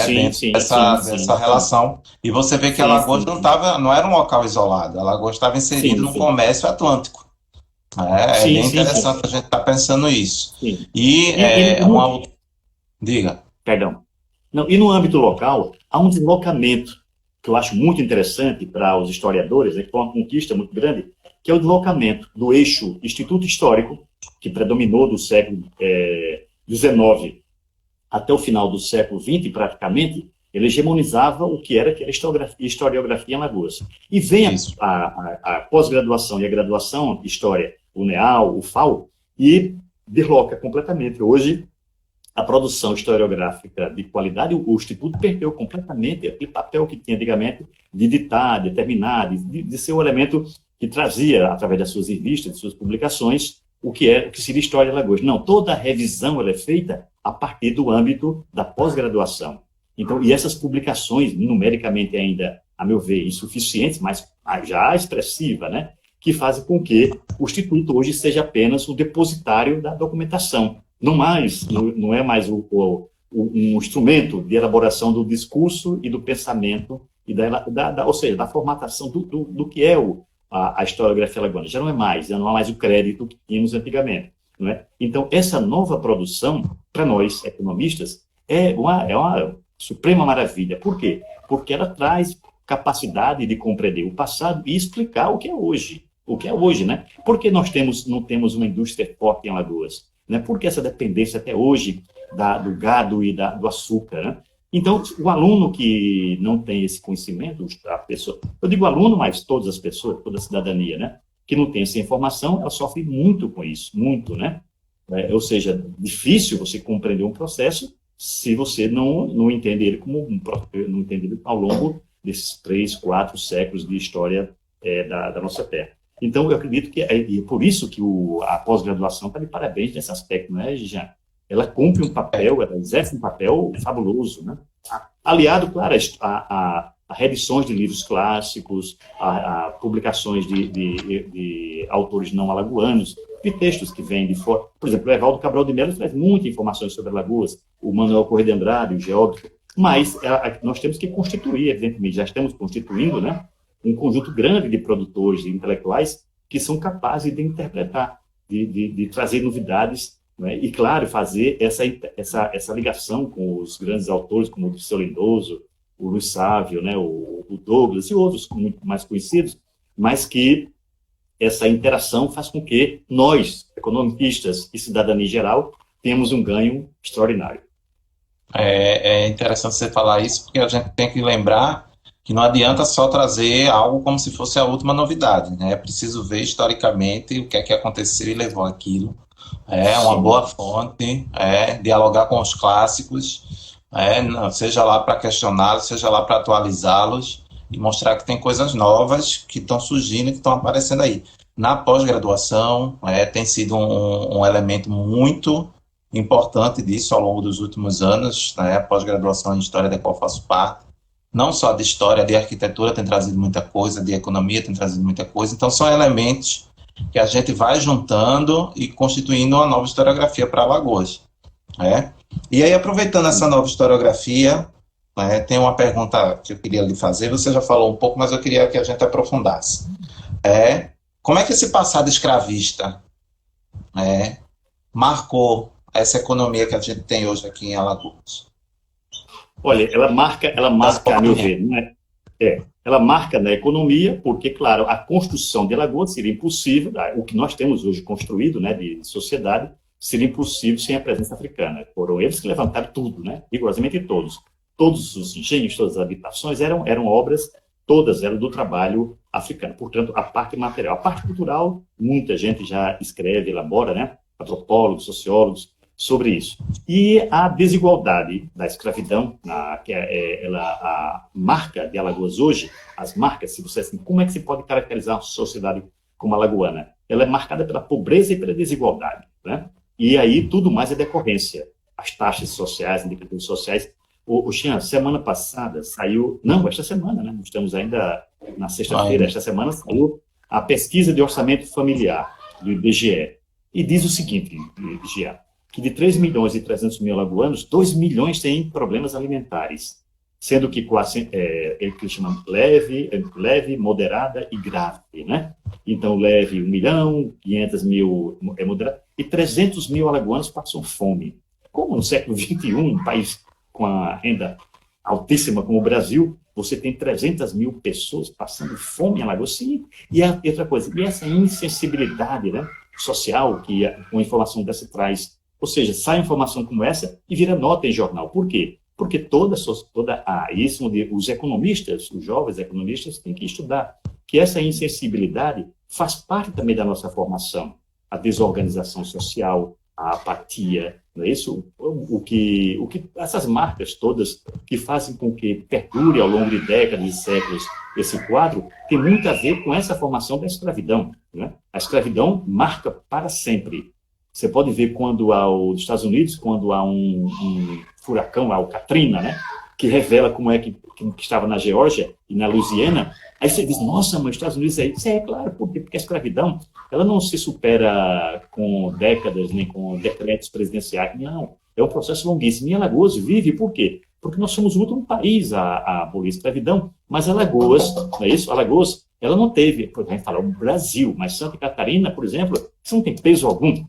Dentro dessa relação. E você vê que Alagoas não era um local isolado, Alagoas estava inserido no comércio atlântico. É bem interessante a gente estar pensando isso. Diga. Perdão. Não, e no âmbito local, há um deslocamento que eu acho muito interessante para os historiadores, que foi uma conquista muito grande, que é o deslocamento do eixo Instituto Histórico, que predominou do século XIX até o final do século XX, praticamente, ele hegemonizava o que era historiografia em Alagoas. E vem a pós-graduação e a graduação, História, o NEAL, o FAO, e desloca completamente. Hoje, a produção historiográfica de qualidade, o Instituto perdeu completamente aquele papel que tinha antigamente de editar, determinar, de ser um elemento que trazia, através das suas revistas, de suas publicações, o que seria História de Alagoas. Não, toda a revisão ela é feita a partir do âmbito da pós-graduação. Então, e essas publicações, numericamente ainda, a meu ver, insuficientes, mas já expressiva, né, que fazem com que o Instituto hoje seja apenas o depositário da documentação. Não é mais um instrumento de elaboração do discurso e do pensamento, e ou seja, da formatação do que é a historiografia alagoana. Já não há mais o crédito que tínhamos antigamente. Não é? Então, essa nova produção, para nós, economistas, é uma suprema maravilha. Por quê? Porque ela traz capacidade de compreender o passado e explicar o que é hoje. O que é hoje, né? Por que nós não temos uma indústria forte em Alagoas? Né? Por que essa dependência até hoje do gado e do açúcar? Né? Então, o aluno que não tem esse conhecimento, eu digo aluno, mas todas as pessoas, toda a cidadania, né? Que não tem essa informação, ela sofre muito com isso, muito, né? Ou seja, difícil você compreender um processo se você não entende ele não entende ele ao longo desses 3, 4 séculos de história da nossa terra. Então, eu acredito que é por isso que a pós-graduação está de parabéns nesse aspecto, não é, Jean? Ela cumpre um papel, ela exerce um papel fabuloso, né? Aliado, claro, a reedições de livros clássicos, a publicações de autores não alagoanos, de textos que vêm de fora. Por exemplo, o Evaldo Cabral de Melo traz muitas informações sobre Alagoas, o Manuel Corrêa de Andrade, o geógrafo, mas nós temos que constituir, evidentemente, já estamos constituindo, né, um conjunto grande de produtores e intelectuais que são capazes de interpretar, de trazer novidades, né, e, claro, fazer essa ligação com os grandes autores, como o Dirceu Lindoso, o Luiz Sávio, né, o Douglas e outros muito mais conhecidos, mas que essa interação faz com que nós, economistas e cidadania em geral, tenhamos um ganho extraordinário. É interessante você falar isso, porque a gente tem que lembrar que não adianta só trazer algo como se fosse a última novidade, né? É preciso ver historicamente o que é que aconteceu e levou aquilo. Uma boa fonte, dialogar com os clássicos, seja lá para questioná-los, seja lá para atualizá-los e mostrar que tem coisas novas que estão surgindo, que estão aparecendo aí. Na pós-graduação, tem sido um elemento muito importante disso ao longo dos últimos anos, né? A pós-graduação em História, da qual faço parte, não só de História, de Arquitetura tem trazido muita coisa, de Economia tem trazido muita coisa, então são elementos que a gente vai juntando e constituindo uma nova historiografia para Alagoas. E aí, aproveitando essa nova historiografia, tem uma pergunta que eu queria lhe fazer, você já falou um pouco, mas eu queria que a gente aprofundasse. Como é que esse passado escravista marcou essa economia que a gente tem hoje aqui em Alagoas? Olha, ela marca, a meu ver, não é? Ela marca na economia, porque, claro, a construção de Alagoas seria impossível, o que nós temos hoje construído, né, de sociedade, seria impossível sem a presença africana. Foram eles que levantaram tudo, né? Rigorosamente todos. Todos os engenhos, todas as habitações eram obras, todas eram do trabalho africano. Portanto, a parte material. A parte cultural, muita gente já escreve, elabora, né? Antropólogos, sociólogos, sobre isso. E a desigualdade da escravidão, que a marca de Alagoas hoje, as marcas, se você assim, como é que se pode caracterizar uma sociedade como a alagoana? Ela é marcada pela pobreza e pela desigualdade, né? E aí tudo mais é decorrência. As taxas sociais, indicadores sociais. O Jean, semana passada saiu, não, esta semana, né? Estamos ainda na sexta-feira, esta semana saiu a pesquisa de orçamento familiar do IBGE. E diz o seguinte, Jean, que de 3 milhões e 300 mil alagoanos, 2 milhões têm problemas alimentares, sendo que ele que chama leve, moderada e grave, né? Então, leve, 1 milhão, 500 mil é moderado, e 300 mil alagoanos passam fome. Como no século XXI, um país com a renda altíssima como o Brasil, você tem 300 mil pessoas passando fome em Alagoas, sim. E outra coisa, e essa insensibilidade, né, social que uma informação dessa traz, ou seja, sai informação como essa e vira nota em jornal. Por quê? Porque os economistas, os jovens economistas, têm que estudar que essa insensibilidade faz parte também da nossa formação, a desorganização social, a apatia, não é isso? Essas marcas todas que fazem com que perdure ao longo de décadas e séculos esse quadro, tem muito a ver com essa formação da escravidão, né? A escravidão marca para sempre. Você pode ver nos Estados Unidos, quando há um furacão, o Katrina, né, que revela como é que estava na Geórgia e na Louisiana, aí você diz, nossa, mas os Estados Unidos aí, isso é claro, porque a escravidão, ela não se supera com décadas, nem com decretos presidenciais, não, é um processo longuíssimo. E Alagoas vive, por quê? Porque nós somos o último país a abolir a escravidão, mas Alagoas, não é isso? Alagoas, ela não teve, a gente fala o Brasil, mas Santa Catarina, por exemplo, isso não tem peso algum.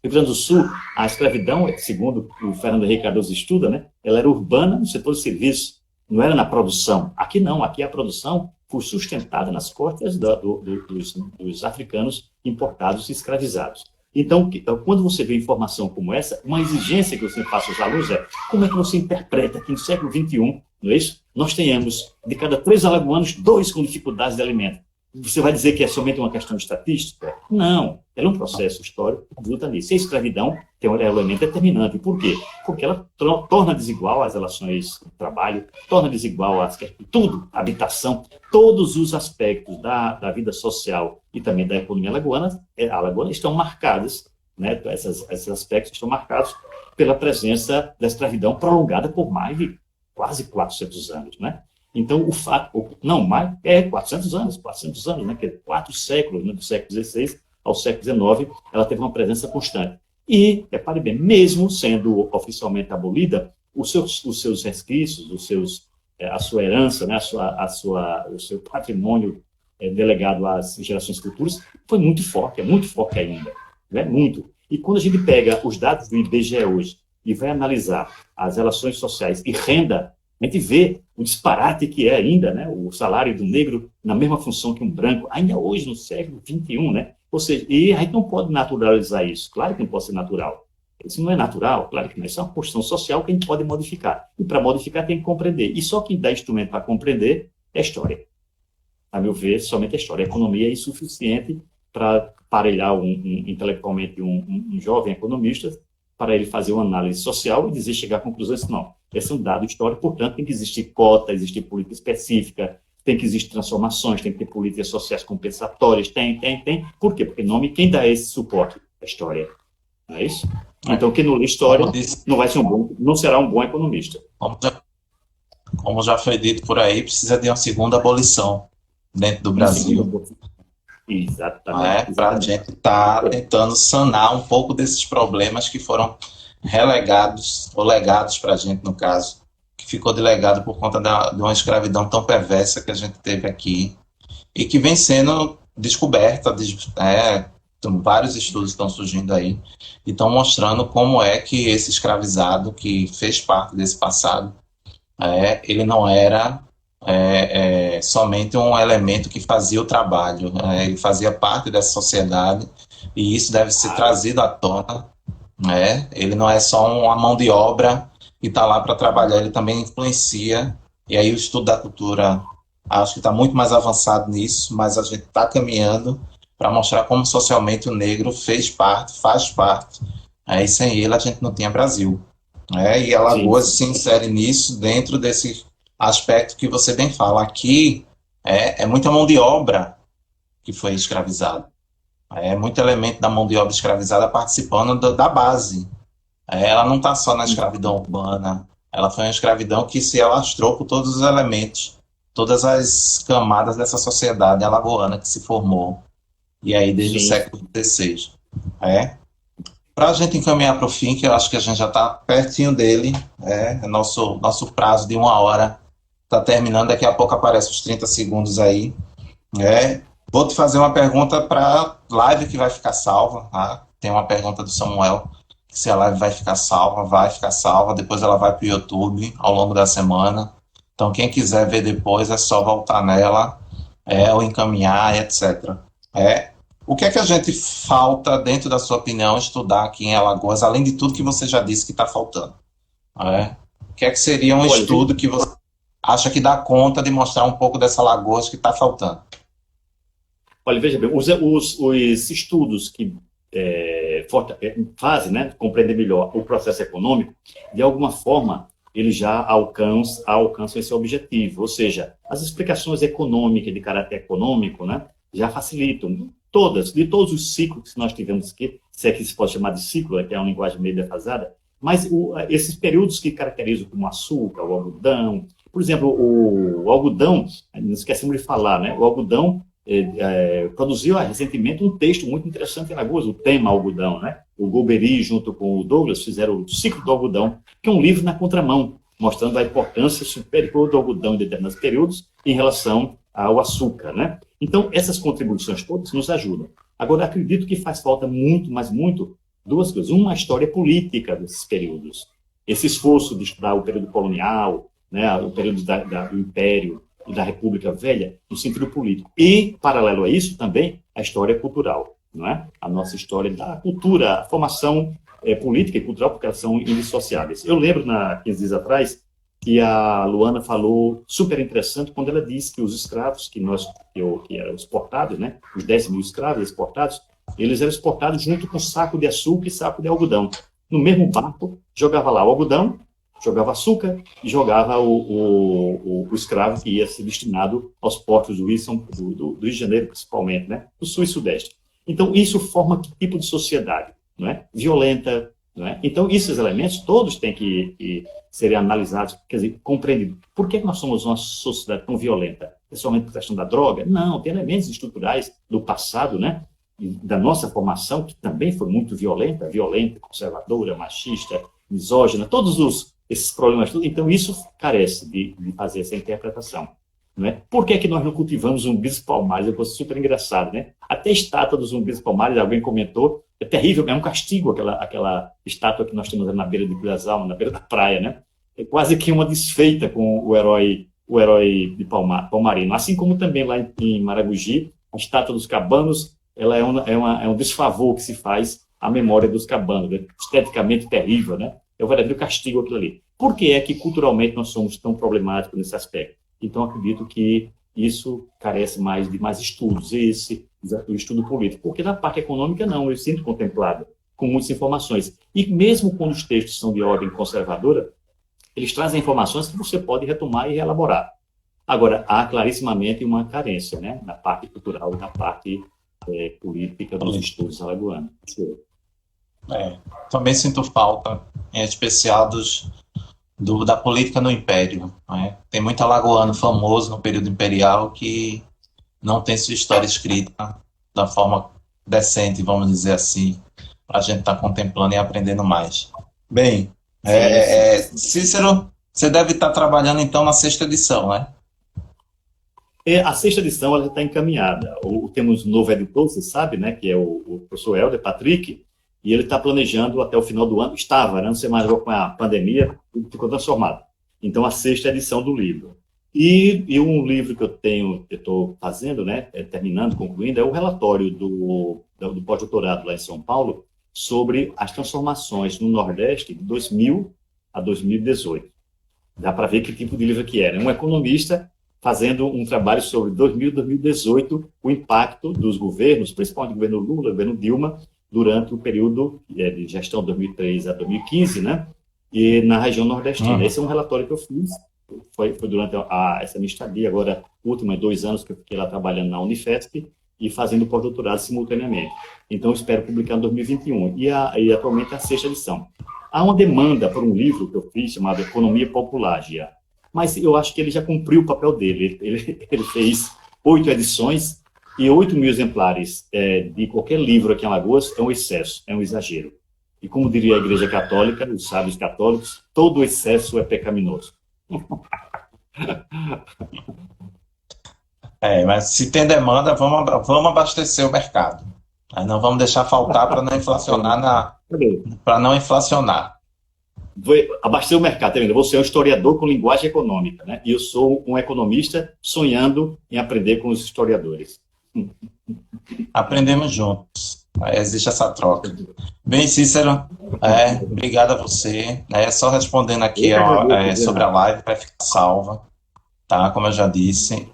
Rio Grande do Sul, a escravidão, segundo o Fernando Henrique Cardoso estuda, né, ela era urbana no setor de serviços, não era na produção. Aqui não, aqui a produção foi sustentada nas costas dos africanos importados e escravizados. Então, quando você vê informação como essa, uma exigência que você faça aos alunos é como é que você interpreta que no século XXI, não é isso? Nós tenhamos, de cada 3 alagoanos, 2 com dificuldades de alimento. Você vai dizer que é somente uma questão estatística? Não, ela é um processo histórico que luta nisso. E a escravidão tem um elemento determinante. Por quê? Porque ela torna desigual as relações de trabalho, torna desigual tudo, habitação, todos os aspectos da vida social e também da economia alagoana estão marcadas, né? Esses aspectos estão marcados pela presença da escravidão prolongada por mais de quase 400 anos, né? Então, 400 anos, né, que é 4 séculos, né, do século XVI ao século XIX, ela teve uma presença constante. E, repare bem, mesmo sendo oficialmente abolida, os seus resquícios, a sua herança, né, o seu patrimônio delegado às gerações futuras, foi muito forte, é muito forte ainda, né, muito. E quando a gente pega os dados do IBGE hoje e vai analisar as relações sociais e renda, a gente vê o disparate que é ainda, né, o salário do negro na mesma função que um branco, ainda hoje, no século XXI, né? Ou seja, e a gente não pode naturalizar isso. Claro que não pode ser natural. Isso não é natural, claro que não. Isso é uma posição social que a gente pode modificar. E para modificar tem que compreender. E só quem dá instrumento para compreender é a história. A meu ver, somente a história. A economia é insuficiente para aparelhar intelectualmente um jovem economista, para ele fazer uma análise social e chegar a conclusões que não. Esse é um dado histórico, portanto, tem que existir cota, existir política específica, tem que existir transformações, tem que ter políticas sociais compensatórias, tem. Por quê? Porque quem dá esse suporte? A história. Não é isso? Então, quem não lê história não será um bom economista. Como já foi dito por aí, precisa de uma segunda abolição dentro do Brasil. Exatamente. Para a gente estar tentando sanar um pouco desses problemas que foram relegados, ou legados para a gente, no caso, que ficou delegado por conta de uma escravidão tão perversa que a gente teve aqui, e que vem sendo descoberta, vários estudos estão surgindo aí, e estão mostrando como é que esse escravizado, que fez parte desse passado, ele não era somente um elemento que fazia o trabalho, ele fazia parte dessa sociedade, e isso deve ser trazido à tona, né? Ele não é só uma mão de obra que está lá para trabalhar, ele também influencia. E aí o estudo da cultura, acho que está muito mais avançado nisso, mas a gente está caminhando para mostrar como socialmente o negro fez parte, faz parte, e sem ele a gente não tinha Brasil. Né? E Sim, Alagoas sim. se insere nisso dentro desse aspecto que você bem fala. Aqui é muita mão de obra que foi escravizada. É muito elemento da mão de obra escravizada participando da base. Ela não está só na escravidão urbana, ela foi uma escravidão que se alastrou por todos os elementos, todas as camadas dessa sociedade alagoana que se formou, e aí desde o Sim. século XVI. Para a gente encaminhar para o fim, que eu acho que a gente já está pertinho dele, nosso prazo de 1 hora está terminando, daqui a pouco aparece os 30 segundos aí. Vou te fazer uma pergunta para live que vai ficar salva. Tá? Tem uma pergunta do Samuel, que se a live vai ficar salva, depois ela vai para o YouTube ao longo da semana. Então, quem quiser ver depois, é só voltar nela, ou encaminhar, etc. O que é que a gente falta, dentro da sua opinião, estudar aqui em Alagoas, além de tudo que você já disse que está faltando? O que é que seria um Olha, estudo que você acha que dá conta de mostrar um pouco dessa Alagoas que está faltando? olha, veja bem, os estudos que fazem, né, compreender melhor o processo econômico, de alguma forma, eles já alcançam esse objetivo, ou seja, as explicações econômicas, de caráter econômico, né, já facilitam de todos os ciclos que nós tivemos aqui, se é que se pode chamar de ciclo, que é uma linguagem meio defasada, mas esses períodos que caracterizam como o açúcar, o algodão, por exemplo, o algodão, não esquecemos de falar, né, o algodão produziu recentemente um texto muito interessante em Alagoas, o tema algodão, né? O Golbery, junto com o Douglas, fizeram o Ciclo do Algodão, que é um livro na contramão, mostrando a importância superior do algodão em determinados períodos em relação ao açúcar, né? Então, essas contribuições todas nos ajudam. Agora, acredito que faz falta muito, mas muito, duas coisas. Uma, a história política desses períodos. Esse esforço de estudar o período colonial, né, o período do Império, e da República Velha, no sentido político. E, paralelo a isso, também a história cultural, não é? A nossa história da cultura, a formação política e cultural, porque elas são indissociáveis. Eu lembro, 15 dias atrás, que a Luana falou super interessante quando ela disse que os escravos que eram exportados, né, os 10 mil escravos exportados, eles eram exportados junto com saco de açúcar e saco de algodão. No mesmo barco, jogava lá o algodão, jogava açúcar e jogava o escravo que ia ser destinado aos portos do Rio de Janeiro, principalmente, né? Do Sul e Sudeste. Então, isso forma que tipo de sociedade? Não é? Violenta. Não é? Então, esses elementos todos têm que serem analisados, quer dizer, compreendidos. Por que nós somos uma sociedade tão violenta? É somente por questão da droga? Não, tem elementos estruturais do passado, né? Da nossa formação, que também foi muito violenta, conservadora, machista, misógina, esses problemas todos. Então, isso carece de fazer essa interpretação. Não é? Por que nós não cultivamos zumbis palmares? É super engraçado, né? Até a estátua dos zumbis palmares, alguém comentou, é terrível, é um castigo aquela estátua que nós temos na beira de Pirazalma, na beira da praia, né? É quase que uma desfeita com o herói de Palmarino. Assim como também lá em Maragogi, a estátua dos cabanos, ela é um desfavor que se faz à memória dos cabanos, né? Esteticamente terrível, né? É o verdadeiro castigo aquilo ali. Por que é que culturalmente nós somos tão problemáticos nesse aspecto? Então, acredito que isso carece de mais estudos, o estudo político. Porque na parte econômica, não, eu sinto contemplado com muitas informações. E mesmo quando os textos são de ordem conservadora, eles trazem informações que você pode retomar e reelaborar. Agora, há clarissimamente uma carência, né, na parte cultural e na parte política dos estudos alagoanos. Também sinto falta, em especial da política no Império. Né? Tem muito alagoano famoso no período imperial que não tem sua história escrita da forma decente, vamos dizer assim, para a gente estar contemplando e aprendendo mais. Bem, Cícero, você deve estar trabalhando então na sexta edição, né? A sexta edição ela está encaminhada. Temos um novo editor, você sabe, né, que é o professor Helder Patrick, e ele está planejando até o final do ano, né, não sei mais, com a pandemia, ficou transformado. Então, a sexta edição do livro. E um livro que eu estou fazendo, né, terminando, concluindo, é o relatório do pós-doutorado lá em São Paulo, sobre as transformações no Nordeste de 2000 a 2018. Dá para ver que tipo de livro que era. Um economista fazendo um trabalho sobre 2000 e 2018, o impacto dos governos, principalmente o governo Lula, o governo Dilma, durante o período de gestão 2003 a 2015, né? E na região nordestina. Esse é um relatório que eu fiz, foi durante essa minha estadia, agora, última 2 anos que eu fiquei lá trabalhando na Unifesp e fazendo pós-doutorado simultaneamente. Então, eu espero publicar em 2021. E atualmente é a 6ª edição. Há uma demanda por um livro que eu fiz, chamado Economia Popular, Gia. Mas eu acho que ele já cumpriu o papel dele. Ele fez 8 edições e 8.000 exemplares de qualquer livro aqui em Alagoas é um excesso, é um exagero. E como diria a Igreja Católica, os sábios católicos, todo excesso é pecaminoso. Mas se tem demanda, vamos abastecer o mercado. Aí não vamos deixar faltar para não inflacionar para não inflacionar. Vou abastecer o mercado, tá vendo? Você é um historiador com linguagem econômica, né? E eu sou um economista sonhando em aprender com os historiadores. Aprendemos juntos. Existe essa troca. Bem, Cícero, obrigado a você. Só respondendo aqui sobre a live, vai ficar salva, tá? Como eu já disse.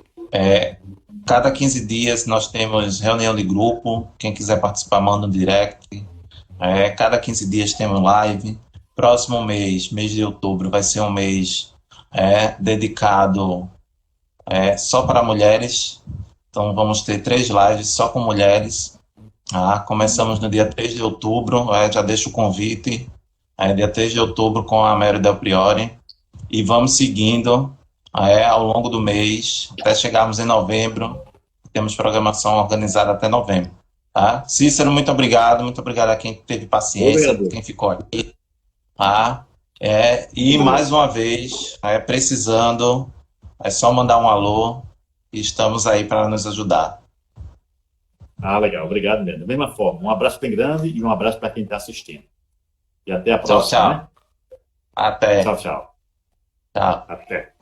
Cada 15 dias nós temos reunião de grupo. Quem quiser participar, manda um direct. Cada 15 dias temos live. Próximo mês de outubro, vai ser um mês dedicado só para mulheres. Então, vamos ter 3 lives só com mulheres. Começamos no dia 3 de outubro, já deixo o convite. Dia 3 de outubro com a Mary Del Priore. E vamos seguindo ao longo do mês, até chegarmos em novembro. Temos programação organizada até novembro. Tá? Cícero, muito obrigado a quem teve paciência, quem ficou aqui. E mais uma vez, precisando, é só mandar um alô e estamos aí para nos ajudar. Legal, obrigado mesmo. Da mesma forma, um abraço bem grande e um abraço para quem está assistindo. E até a próxima. Tchau, tchau. Né? Até. Tchau, tchau. Tchau. Até.